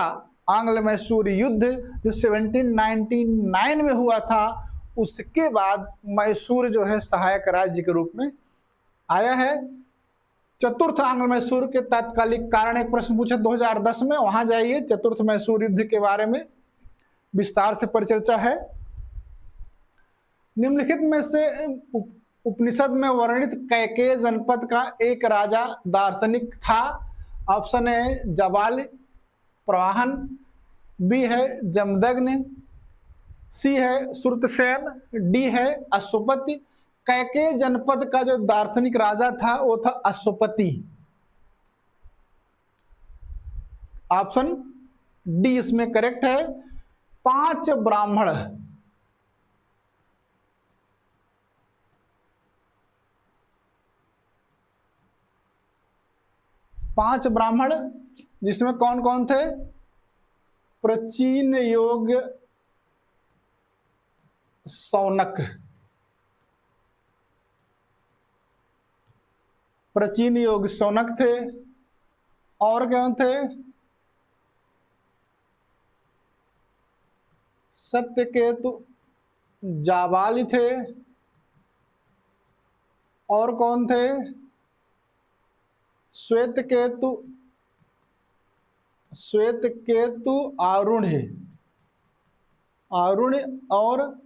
A: आंग्ल मैसूर युद्ध जो 1799 में हुआ था, उसके बाद मैसूर जो है सहायक राज्य के रूप में आया है। चतुर्थ आंग्ल मैसूर के तात्कालिक कारण एक प्रश्न पूछा 2010 में, वहां जाइए। चतुर्थ मैसूर युद्ध के बारे में विस्तार से परिचर्चा है। निम्नलिखित में से उपनिषद में वर्णित कैकेय जनपद का एक राजा दार्शनिक था? ऑप्शन ए जबाल प्रवाहन, बी है जमदग्नि, सी है सुरतसेन, डी है अश्वपति। कैकेय जनपद का जो दार्शनिक राजा था वो था अश्वपति। ऑप्शन डी इसमें करेक्ट है। 5 ब्राह्मण 5 ब्राह्मण, जिसमें कौन कौन थे? प्राचीन योग शौनक, प्राचीन योग शौनक थे। और कौन थे? सत्यकेतु जाबाली थे। और कौन थे? श्वेतकेतु आरुण्य और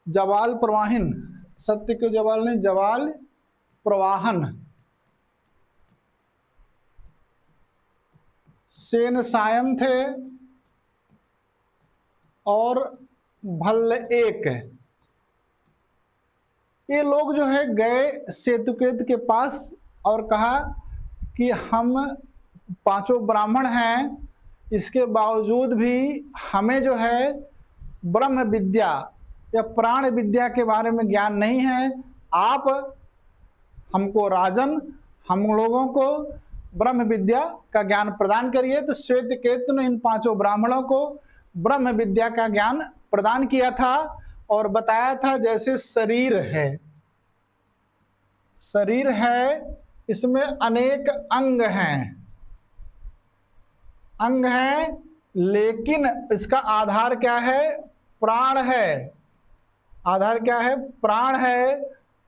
A: जवाल प्रवाहिन, सत्यकेतु जवाल ने जवाल प्रवाहन। सेन सायन थे और भल्ल एक। ये लोग जो है गए सेतुकेत के पास और कहा कि हम 5 ब्राह्मण हैं, इसके बावजूद भी हमें जो है ब्रह्म विद्या या प्राण विद्या के बारे में ज्ञान नहीं है। आप हमको राजन, हम लोगों को ब्रह्म विद्या का ज्ञान प्रदान करिए। तो श्वेतकेतु ने इन 5 ब्राह्मणों को ब्रह्म विद्या का ज्ञान प्रदान किया था और बताया था जैसे शरीर है, इसमें अनेक अंग हैं, लेकिन इसका आधार क्या है? प्राण है। आधार क्या है? प्राण है।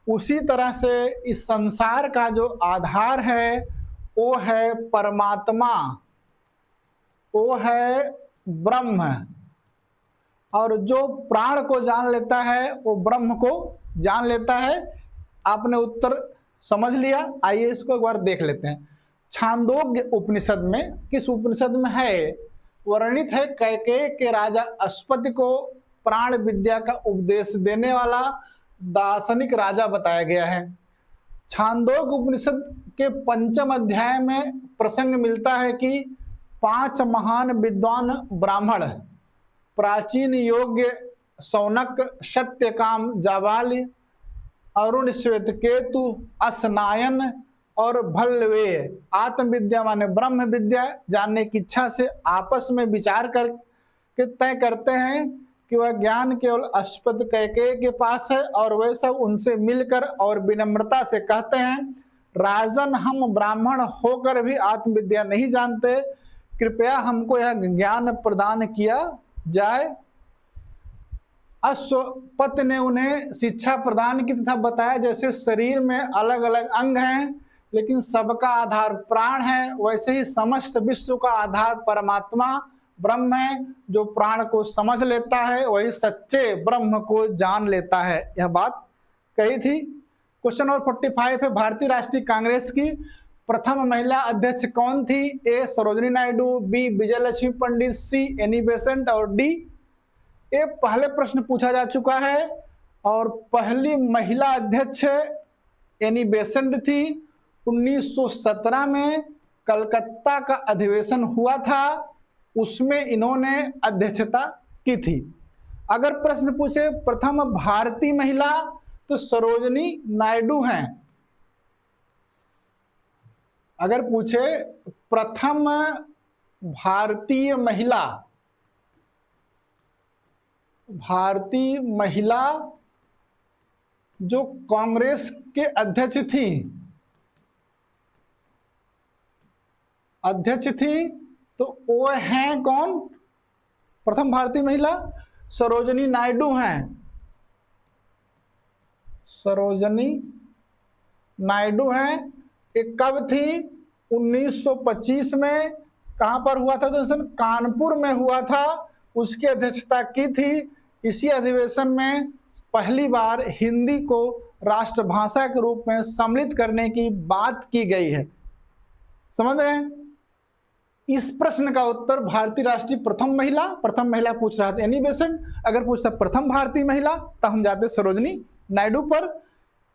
A: उसी तरह से इस संसार का जो आधार है वो है परमात्मा, वो है ब्रह्म। और जो प्राण को जान लेता है वो ब्रह्म को जान लेता है। आपने उत्तर समझ लिया। आइए इसको एक बार देख लेते हैं। छांदोग्य उपनिषद में, किस उपनिषद में है? वर्णित है कैकेयी के राजा अश्वति को प्राण विद्या का उपदेश देने वाला दार्शनिक राजा बताया गया है। छांदोग्य उपनिषद के 5वें अध्याय में प्रसंग मिलता है कि 5 महान विद्वान ब्राह्मण, प्राचीन योग्य शौनक, सत्यकाम जाबाली, अरुण श्वेतकेतु, असनायन और भल्लवे आत्मविद्या माने ब्रह्म विद्या जानने की इच्छा से आपस में विचार करके तय करते हैं कि वह ज्ञान केवल अश्वत्थ कैकेयी के पास है। और वे सब उनसे मिलकर और विनम्रता से कहते हैं, राजन, हम ब्राह्मण होकर भी आत्मविद्या नहीं जानते, कृपया हमको यह ज्ञान प्रदान किया जाए। अश्वपति ने उन्हें शिक्षा प्रदान की तथा बताया जैसे शरीर में अलग अलग अंग हैं लेकिन सबका आधार प्राण है, वैसे ही समस्त विश्व का आधार परमात्मा ब्रह्म है। जो प्राण को समझ लेता है वही सच्चे ब्रह्म को जान लेता है। यह बात कही थी। क्वेश्चन नंबर 45 है, भारतीय राष्ट्रीय कांग्रेस की प्रथम महिला अध्यक्ष कौन थी? ए सरोजिनी नायडू, बी विजयलक्ष्मी पंडित, सी एनी बेसेंट और डी। ये पहले प्रश्न पूछा जा चुका है और पहली महिला अध्यक्ष एनी बेसेंट थी। 1917 में कलकत्ता का अधिवेशन हुआ था, उसमें इन्होंने अध्यक्षता की थी। अगर प्रश्न पूछे प्रथम भारतीय महिला तो सरोजिनी नायडू हैं। अगर पूछे प्रथम भारतीय महिला जो कांग्रेस के अध्यक्ष थी तो वो हैं कौन? प्रथम भारतीय महिला सरोजिनी नायडू हैं। सरोजिनी नायडू हैं। एक कब थी? 1925 में। कहां पर हुआ था? तो कानपुर में हुआ था। उसकी अध्यक्षता की थी। इसी अधिवेशन में पहली बार हिंदी को राष्ट्रभाषा के रूप में सम्मिलित करने की बात की गई है। समझ गए? इस प्रश्न का उत्तर भारतीय राष्ट्रीय प्रथम महिला पूछ रहा था एनी बेसेंट। अगर पूछता प्रथम भारतीय महिला तो हम जाते सरोजिनी नायडू पर।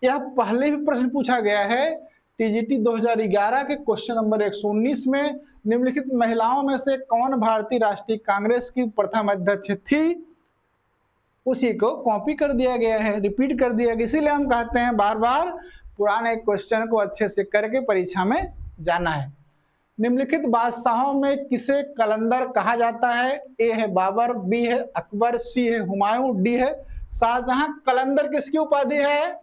A: यह पहले भी प्रश्न पूछा गया है टीजीटी 2011 के क्वेश्चन नंबर 119 में। निम्नलिखित महिलाओं में से कौन भारतीय राष्ट्रीय कांग्रेस की प्रथम अध्यक्ष थी? उसी को कॉपी कर दिया गया है, रिपीट कर दिया गया। इसीलिए हम कहते हैं बार बार पुराने क्वेश्चन को अच्छे से करके परीक्षा में जाना है। निम्नलिखित बादशाहों में किसे कलंदर कहा जाता है? ए है बाबर, बी है अकबर, सी है हुमायूं, डी है शाहजहां। कलंदर किसकी उपाधि है?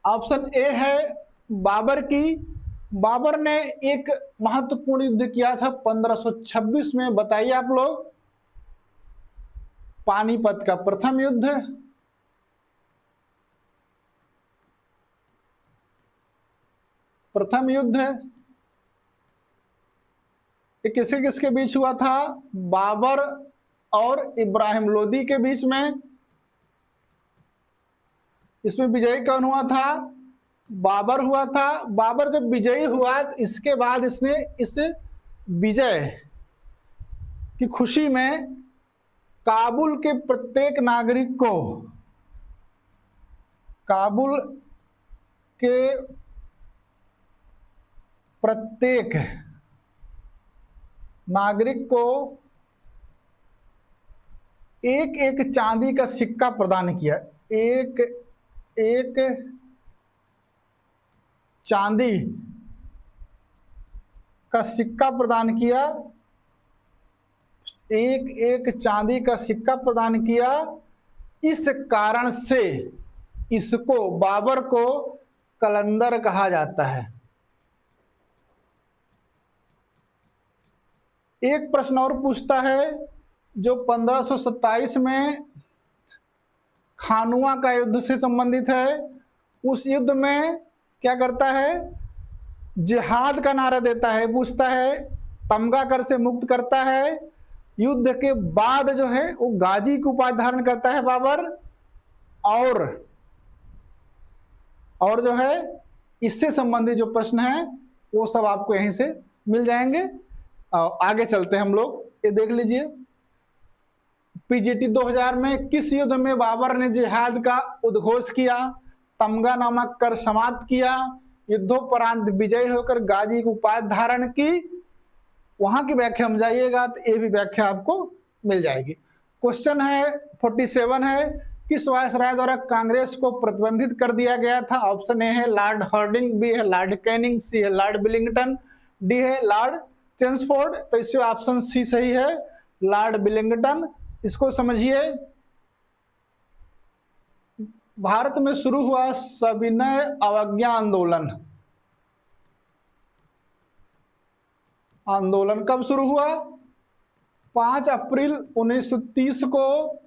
A: ऑप्शन ए है बाबर की। बाबर ने एक महत्वपूर्ण युद्ध किया था 1526 में, बताइए आप लोग। पानीपत का प्रथम युद्ध। प्रथम युद्ध ये किसके किसके बीच हुआ था? बाबर और इब्राहिम लोदी के बीच में। इसमें विजयी कौन हुआ था? बाबर हुआ था। बाबर जब विजयी हुआ तो इसके बाद इसने इस विजय की खुशी में काबुल के प्रत्येक नागरिक को, काबुल के प्रत्येक नागरिक को एक एक चांदी का सिक्का प्रदान किया। एक एक चांदी का सिक्का प्रदान किया। एक एक चांदी का सिक्का प्रदान किया। इस कारण से इसको, बाबर को कलंदर कहा जाता है। एक प्रश्न और पूछता है जो 1527 में खानुआ का युद्ध से संबंधित है। उस युद्ध में क्या करता है? जिहाद का नारा देता है। पूछता है तमगा कर से मुक्त करता है। युद्ध के बाद जो है वो गाजी की उपाधि धारण करता है बाबर। और जो है इससे संबंधित जो प्रश्न है वो सब आपको यहीं से मिल जाएंगे। आगे चलते हैं हम लोग। ये देख लीजिए, पीजीटी 2000 में किस युद्ध में बाबर ने जिहाद का उद्घोष किया? तमगा नामक कर समाप्त किया। युद्धोपरांत विजय होकर गाजी की उपाधि धारण की। वहां की व्याख्या हम जाइएगा तो ये भी व्याख्या आपको मिल जाएगी। क्वेश्चन है 47 है, किस वायसराय द्वारा कांग्रेस को प्रतिबंधित कर दिया गया था? ऑप्शन ए है लॉर्ड हार्डिंग, बी है लॉर्ड कैनिंग, सी है लॉर्ड बिलिंगटन, डी है लॉर्ड चेम्सफोर्ड। तो इससे ऑप्शन सी सही है, लॉर्ड बिलिंगटन। इसको समझिए। भारत में शुरू हुआ सविनय अवज्ञा आंदोलन। आंदोलन कब शुरू हुआ? 5 अप्रैल 1930 को,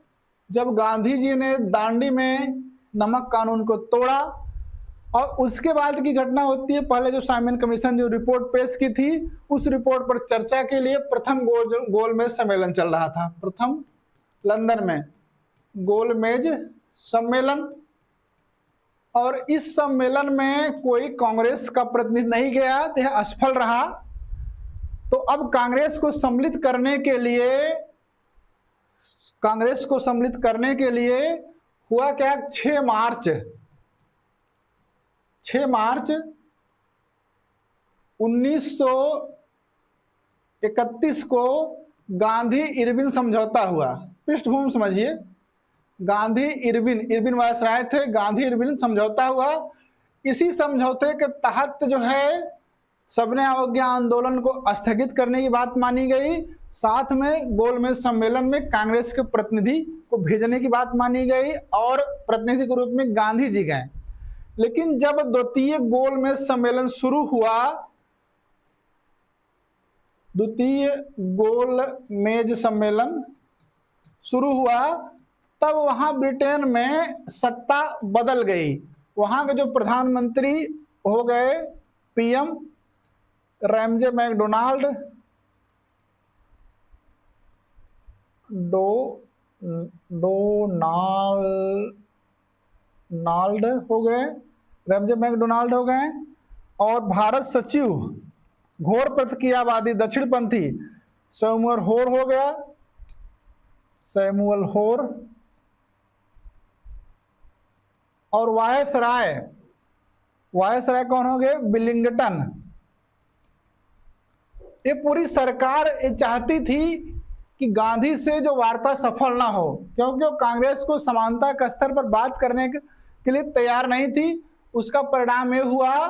A: जब गांधी जी ने दांडी में नमक कानून को तोड़ा। और उसके बाद की घटना होती है, पहले जो साइमन कमीशन जो रिपोर्ट पेश की थी, उस रिपोर्ट पर चर्चा के लिए प्रथम गोलमेज सम्मेलन चल रहा था। प्रथम लंदन में गोलमेज सम्मेलन। और इस सम्मेलन में कोई कांग्रेस का प्रतिनिधि नहीं गया, तो यह असफल रहा। तो अब कांग्रेस को सम्मिलित करने के लिए हुआ क्या? 6 मार्च 1931 को गांधी इरविन समझौता हुआ। पृष्ठभूमि समझिए, गांधी इरविन वायसराय थे, गांधी इरविन समझौता हुआ। इसी समझौते के तहत जो है सबने अवज्ञा आंदोलन को स्थगित करने की बात मानी गई। साथ में गोलमेज सम्मेलन में कांग्रेस के प्रतिनिधि को भेजने की बात मानी गई और प्रतिनिधि के रूप में गांधी जी गए। लेकिन जब द्वितीय गोलमेज सम्मेलन शुरू हुआ, द्वितीय गोलमेज सम्मेलन शुरू हुआ, तब वहां ब्रिटेन में सत्ता बदल गई। वहां के जो प्रधानमंत्री हो गए पीएम रैमजे मैकडोनाल्ड डोनाल्ड हो गए, रैमजे मैकडोनाल्ड हो गए। और भारत सचिव घोर प्रतिक्रियावादी दक्षिणपंथी सैमुअल होर हो गया, सैमुअल होर। और वायसराय कौन हो गए? बिलिंगटन। ये पूरी सरकार ये चाहती थी कि गांधी से जो वार्ता सफल ना हो, क्योंकि वो कांग्रेस को समानता के स्तर पर बात करने के लिए तैयार नहीं थी। उसका परिणाम ये हुआ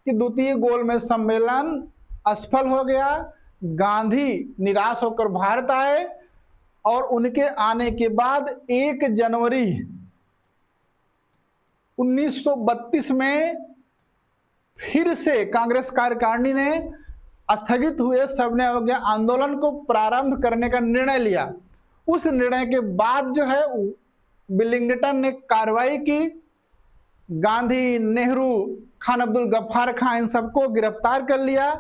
A: कि द्वितीय गोलमेज सम्मेलन असफल हो गया। गांधी निराश होकर भारत आए और उनके आने के बाद 1 जनवरी 1932 में फिर से कांग्रेस कार्यकारिणी ने स्थगित हुए सविनय अवज्ञा आंदोलन को प्रारंभ करने का निर्णय लिया। उस निर्णय के बाद जो है विलिंगटन ने कार्रवाई की, गांधी, नेहरू, खान अब्दुल गफ्फार खां इन सबको गिरफ्तार कर लिया,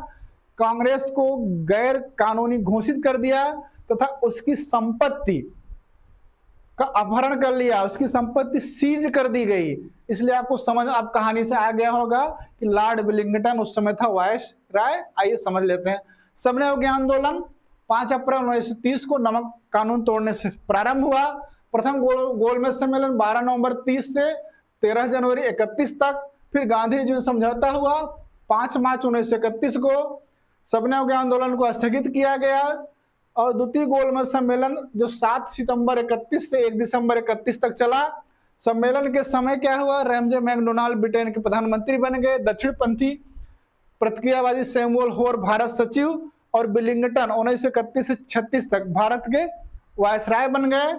A: कांग्रेस को गैर कानूनी घोषित कर दिया तथा उसकी संपत्ति का अपहरण कर लिया, उसकी संपत्ति सीज कर दी गई। इसलिए आपको समझ आप कहानी से आ गया होगा कि लॉर्ड विलिंगटन उस समय था वायस राय। आइए समझ लेते हैं। सविनय अवज्ञा आंदोलन 5 अप्रैल 1930 को नमक कानून तोड़ने से प्रारंभ हुआ। प्रथम गोलमेज सम्मेलन 12 नवंबर 30 से 13 जनवरी 31 तक, फिर गांधी जी समझौता हुआ 5 मार्च 1931 को। सविनय अवज्ञा आंदोलन को स्थगित किया गया और द्वितीय गोलमेज सम्मेलन जो 7 सितंबर 31 से 1 दिसंबर 31 तक चला। सम्मेलन के समय क्या हुआ, रैमजे मैकडोनाल्ड ब्रिटेन के प्रधानमंत्री बन गए, दक्षिणपंथी प्रतिक्रियावादी सैमुअल होर भारत सचिव और विलिंगटन 1931 से 36 तक भारत के वायसराय बन गए।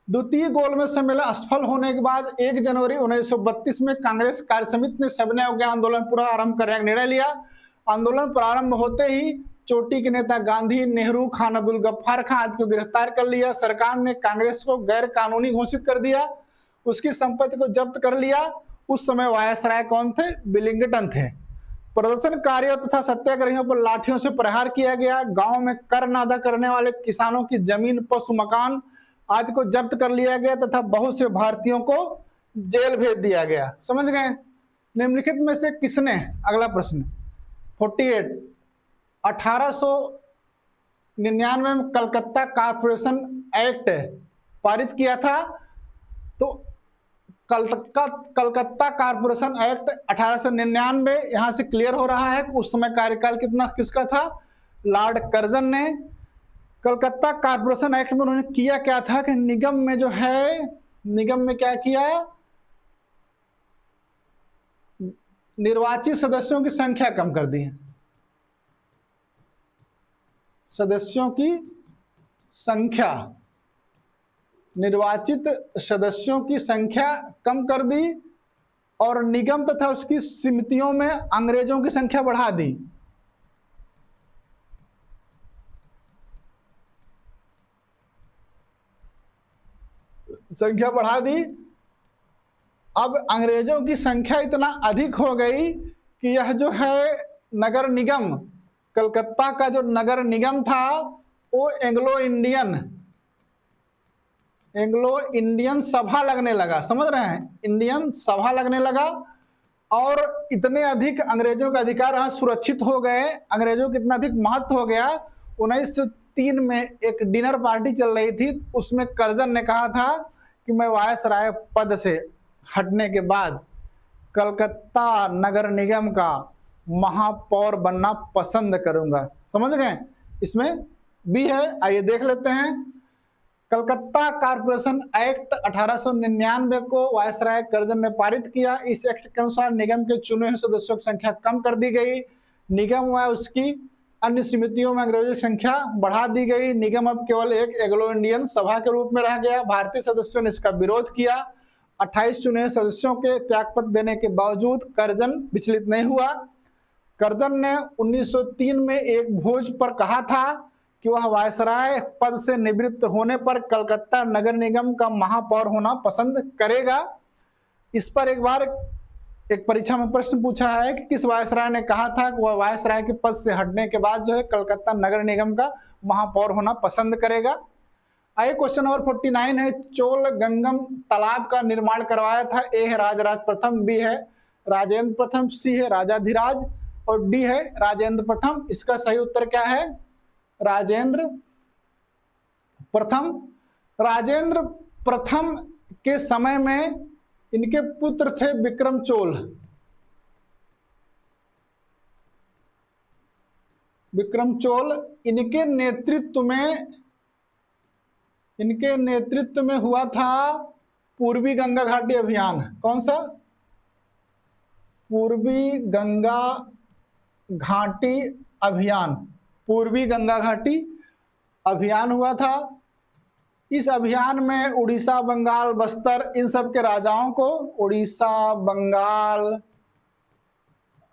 A: द्वितीय गोलमेज सम्मेलन असफल होने के बाद 1 जनवरी 1932 में कांग्रेस कार्य समिति ने सविनय अवज्ञा आंदोलन पूरा आरंभ करने का निर्णय लिया। आंदोलन प्रारंभ होते ही चोटी के नेता गांधी, नेहरू, खान अब्दुल गफ्फार खां आदि को गिरफ्तार कर लिया। सरकार ने कांग्रेस को गैर कानूनी घोषित कर दिया, उसकी संपत्ति को जब्त कर लिया। उस समय वायसराय कौन थे? विलिंगटन थे। प्रदर्शनकारियों तथा सत्याग्रहियों पर लाठियों से प्रहार किया गया। गांव में कर न अदा करने वाले किसानों की जमीन, पशु, मकान आदि को जब्त कर लिया गया तथा बहुत से भारतीयों को जेल भेज दिया गया। समझ गए? निम्नलिखित में से किसने, अगला प्रश्न 48, 1899 में कलकत्ता कारपोरेशन एक्ट पारित किया था। तो कलकत्ता कारपोरेशन एक्ट 1899, यहां से क्लियर हो रहा है कि उस समय कार्यकाल कितना किसका था? लॉर्ड कर्जन ने। कलकत्ता कारपोरेशन एक्ट में उन्होंने किया क्या था कि निगम में जो है, निगम में क्या किया, निर्वाचित सदस्यों की संख्या कम कर दी। सदस्यों की संख्या, निर्वाचित सदस्यों की संख्या कम कर दी और निगम तथा उसकी समितियों में अंग्रेजों की संख्या बढ़ा दी। संख्या बढ़ा दी। अब अंग्रेजों की संख्या इतना अधिक हो गई कि यह जो है नगर निगम, कलकत्ता का जो नगर निगम था वो एंग्लो इंडियन सभा लगने लगा। समझ रहे हैं? इंडियन सभा लगने लगा और इतने अधिक अंग्रेजों के अधिकार यहाँ सुरक्षित हो गए, अंग्रेजों का इतना अधिक महत्व हो गया। 1903 में एक डिनर पार्टी चल रही थी, उसमें कर्जन ने कहा था कि मैं वायसराय पद से हटने के बाद कलकत्ता नगर निगम का महापौर बनना पसंद करूंगा। समझ गए? इसमें भी है, आइए देख लेते हैं। कलकत्ता कारपोरेशन एक्ट 1899 को वायसराय कर्जन ने पारित किया। इस एक्ट के अनुसार निगम के चुने हुए सदस्यों की संख्या कम कर दी गई। निगम व उसकी अन्य समितियों में अंग्रेजों की संख्या बढ़ा दी गई। निगम अब केवल एक एंग्लो इंडियन सभा के रूप में रह गया। भारतीय सदस्यों ने इसका विरोध किया। 28 चुने सदस्यों के त्यागपत्र देने के बावजूद कर्जन विचलित नहीं हुआ। कर्जन ने 1903 में एक भोज पर कहा था कि वह वायसराय पद से निवृत्त होने पर कलकत्ता नगर निगम का महापौर होना पसंद करेगा। इस पर एक बार एक परीक्षा में प्रश्न पूछा है कि किस वायसराय ने कहा था कि वह वायसराय के पद से हटने के बाद जो है कलकत्ता नगर निगम का महापौर होना पसंद करेगा। आइए क्वेश्चन नंबर 49 है, चोल गंगम तालाब का निर्माण करवाया था। ए है राजराज प्रथम, बी है राजेंद्र प्रथम, सी है राजाधिराज और डी है राजेंद्र प्रथम। इसका सही उत्तर क्या है? राजेंद्र प्रथम। राजेंद्र प्रथम के समय में इनके पुत्र थे विक्रम चोल। विक्रम चोल, इनके नेतृत्व में हुआ था पूर्वी गंगा घाटी अभियान। कौन सा? पूर्वी गंगा घाटी अभियान, पूर्वी गंगा घाटी अभियान हुआ था। इस अभियान में उड़ीसा, बंगाल, बस्तर इन सब के राजाओं को, उड़ीसा, बंगाल,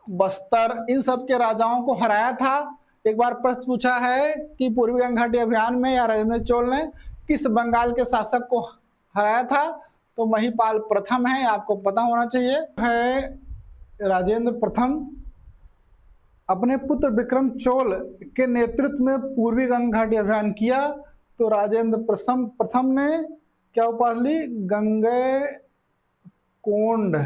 A: बस्तर इन सब के राजाओं को हराया था। एक बार प्रश्न पूछा है कि पूर्वी गंगा घाटी अभियान में या राजेंद्र चोल ने किस बंगाल के शासक को हराया था, तो महिपाल प्रथम है, आपको पता होना चाहिए। है राजेंद्र प्रथम अपने पुत्र विक्रम चोल के नेतृत्व में पूर्वी गंगा घाटी अभियान किया, तो राजेंद्र प्रथम ने क्या उपाधि ली, गंगई कोंड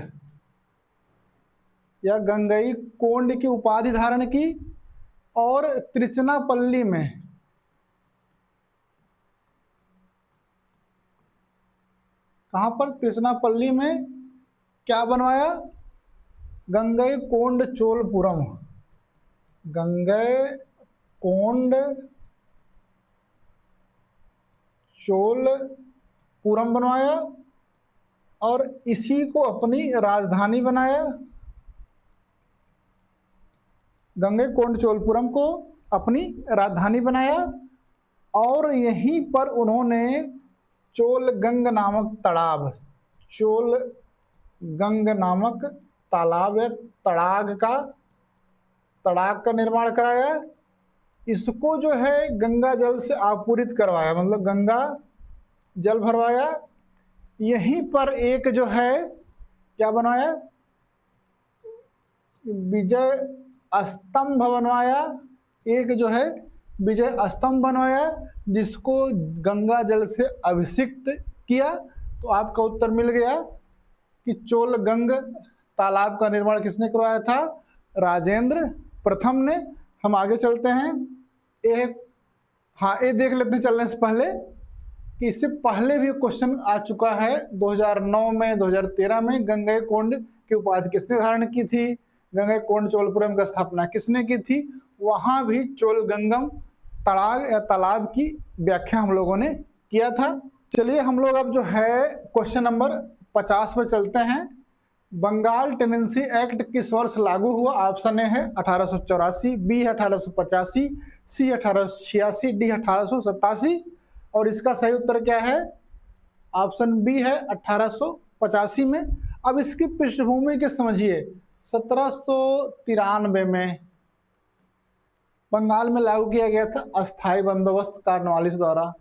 A: या गंगई कोंड की उपाधि धारण की। और त्रिचनापल्ली में, कहां पर, त्रिचनापल्ली में क्या बनवाया, गंगई कोंड चोलपुरम, गंगई कोंड चोलपुरम बनवाया और इसी को अपनी राजधानी बनाया। गंगई कोंड चोलपुरम को अपनी राजधानी बनाया और यहीं पर उन्होंने चोलगंग नामक तालाब, चोलगंग नामक तालाब या तड़ाग का निर्माण कराया। इसको जो है गंगा जल से आपूरित करवाया, मतलब गंगा जल भरवाया। यहीं पर एक जो है क्या बनवाया, विजय स्तंभ बनवाया, एक जो है विजय स्तंभ बनवाया जिसको गंगा जल से अभिषिक्त किया। तो आपका उत्तर मिल गया कि चोलगंग तालाब का निर्माण किसने करवाया था, राजेंद्र प्रथम ने। हम आगे चलते हैं। ये देख लेते हैं चलने से पहले कि इससे पहले भी क्वेश्चन आ चुका है 2009 में, 2013 में। गंगई कोंड की उपाधि किसने धारण की थी, गंगई कोंड चोलपुरम की स्थापना किसने की थी, वहां भी चोलगंगम तड़ाग या तालाब की व्याख्या हम लोगों ने किया था। चलिए हम लोग अब जो है क्वेश्चन नंबर 50 पर चलते हैं। बंगाल टेनेंसी एक्ट किस वर्ष लागू हुआ? ऑप्शन ए है 1884, बी है 1885, सी 1886, डी 1887 और इसका सही उत्तर क्या है? ऑप्शन बी है 1885 में। अब इसकी पृष्ठभूमि के समझिए। 1793 में बंगाल में लागू किया गया था अस्थाई बंदोबस्त कार्नवालिस द्वारा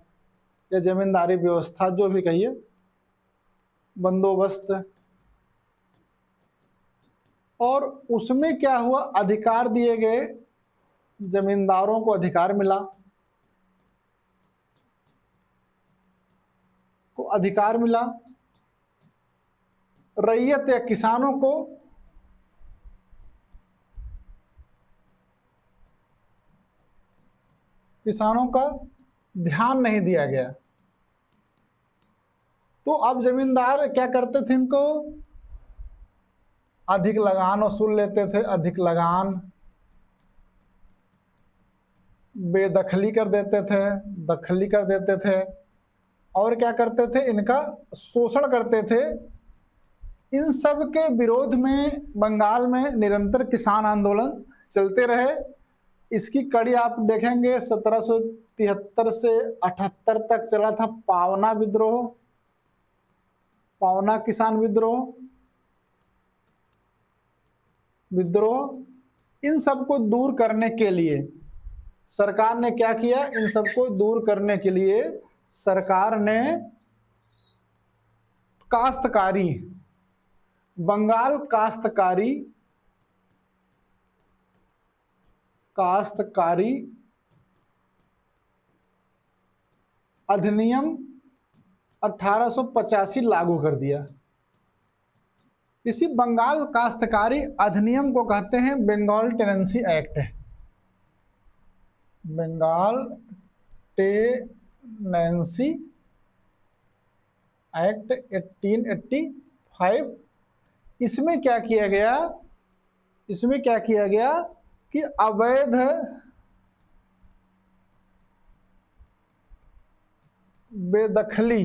A: या जमींदारी व्यवस्था, जो भी कहिए, बंदोबस्त। और उसमें क्या हुआ, अधिकार दिए गए, जमींदारों को अधिकार मिला, रैयत या किसानों का ध्यान नहीं दिया गया। तो अब जमींदार क्या करते थे, इनको अधिक लगान वसूल लेते थे, अधिक लगान, बेदखली कर देते थे, दखली कर देते थे और क्या करते थे, इनका शोषण करते थे। इन सब के विरोध में बंगाल में निरंतर किसान आंदोलन चलते रहे। इसकी कड़ी आप देखेंगे 1773 से 78 तक चला था पावना विद्रोह, पावना किसान विद्रोह। इन सबको दूर करने के लिए सरकार ने क्या किया, इन सबको दूर करने के लिए सरकार ने काश्तकारी, बंगाल काश्तकारी अधिनियम 1885 लागू कर दिया। इसी बंगाल काश्तकारी अधिनियम को कहते हैं Bengal tenancy act. Bengal tenancy act 1885। इसमें क्या किया गया कि अवैध बेदखली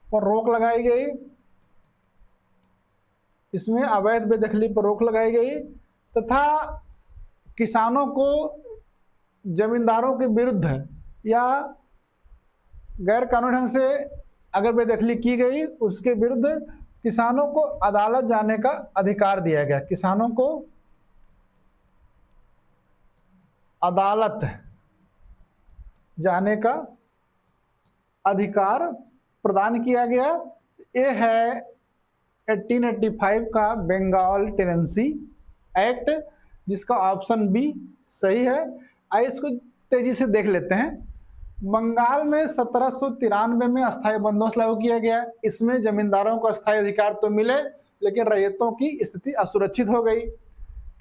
A: पर रोक लगाई गई। इसमें अवैध बेदखली पर रोक लगाई गई। तथा किसानों को जमींदारों के विरुद्ध या गैर कानूनी ढंग से अगर बेदखली की गई उसके विरुद्ध किसानों को अदालत जाने का अधिकार दिया गया। किसानों को अदालत जाने का अधिकार प्रदान किया गया। ये है 1885 का बंगाल टेनेंसी एक्ट, जिसका ऑप्शन बी सही है। आइए इसको तेजी से देख लेते हैं। बंगाल में 1793 में अस्थायी बंदोबस्त लागू किया गया। इसमें जमींदारों को अस्थायी अधिकार तो मिले, लेकिन रैयतों की स्थिति असुरक्षित हो गई।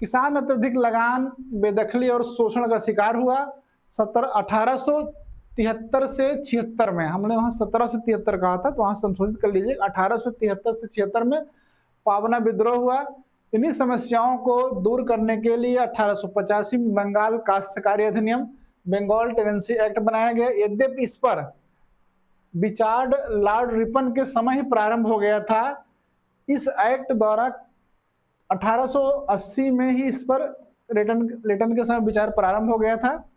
A: किसान अत्यधिक लगान, बेदखली और शोषण का शिकार हुआ। 1873 से 76 में, हमने वहां 1773 कहा था तो वहां संशोधित कर लीजिए, 1873 से 76 में पावना विद्रोह हुआ। इन्हीं समस्याओं को दूर करने के लिए 1885 में बंगाल काश्तकारी अधिनियम बंगाल टेनेंसी एक्ट बनाया गया। यद्यपि इस पर विचार लॉर्ड रिपन के समय ही प्रारंभ हो गया था। इस एक्ट द्वारा 1880 में ही इस पर लेटन के समय विचार प्रारंभ हो गया था।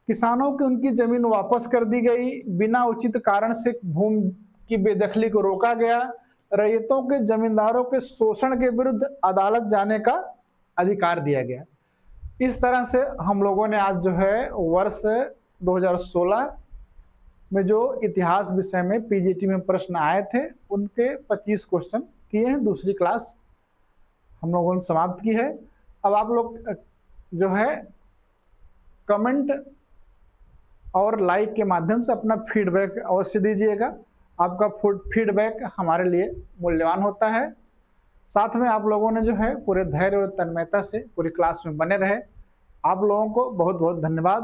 A: किसानों की उनकी जमीन वापस कर दी गई। बिना उचित कारण से भूमि की बेदखली को रोका गया। रैयतों के जमींदारों के शोषण के विरुद्ध अदालत जाने का अधिकार दिया गया। इस तरह से हम लोगों ने आज जो है वर्ष 2016 में जो इतिहास विषय में पीजीटी में प्रश्न आए थे उनके 25 क्वेश्चन किए हैं। दूसरी क्लास हम लोगों ने समाप्त की है। अब आप लोग जो है कमेंट और लाइक के माध्यम से अपना फीडबैक अवश्य दीजिएगा। आपका फीडबैक हमारे लिए मूल्यवान होता है। साथ में आप लोगों ने जो है पूरे धैर्य और तन्मयता से पूरी क्लास में बने रहे। आप लोगों को बहुत बहुत धन्यवाद।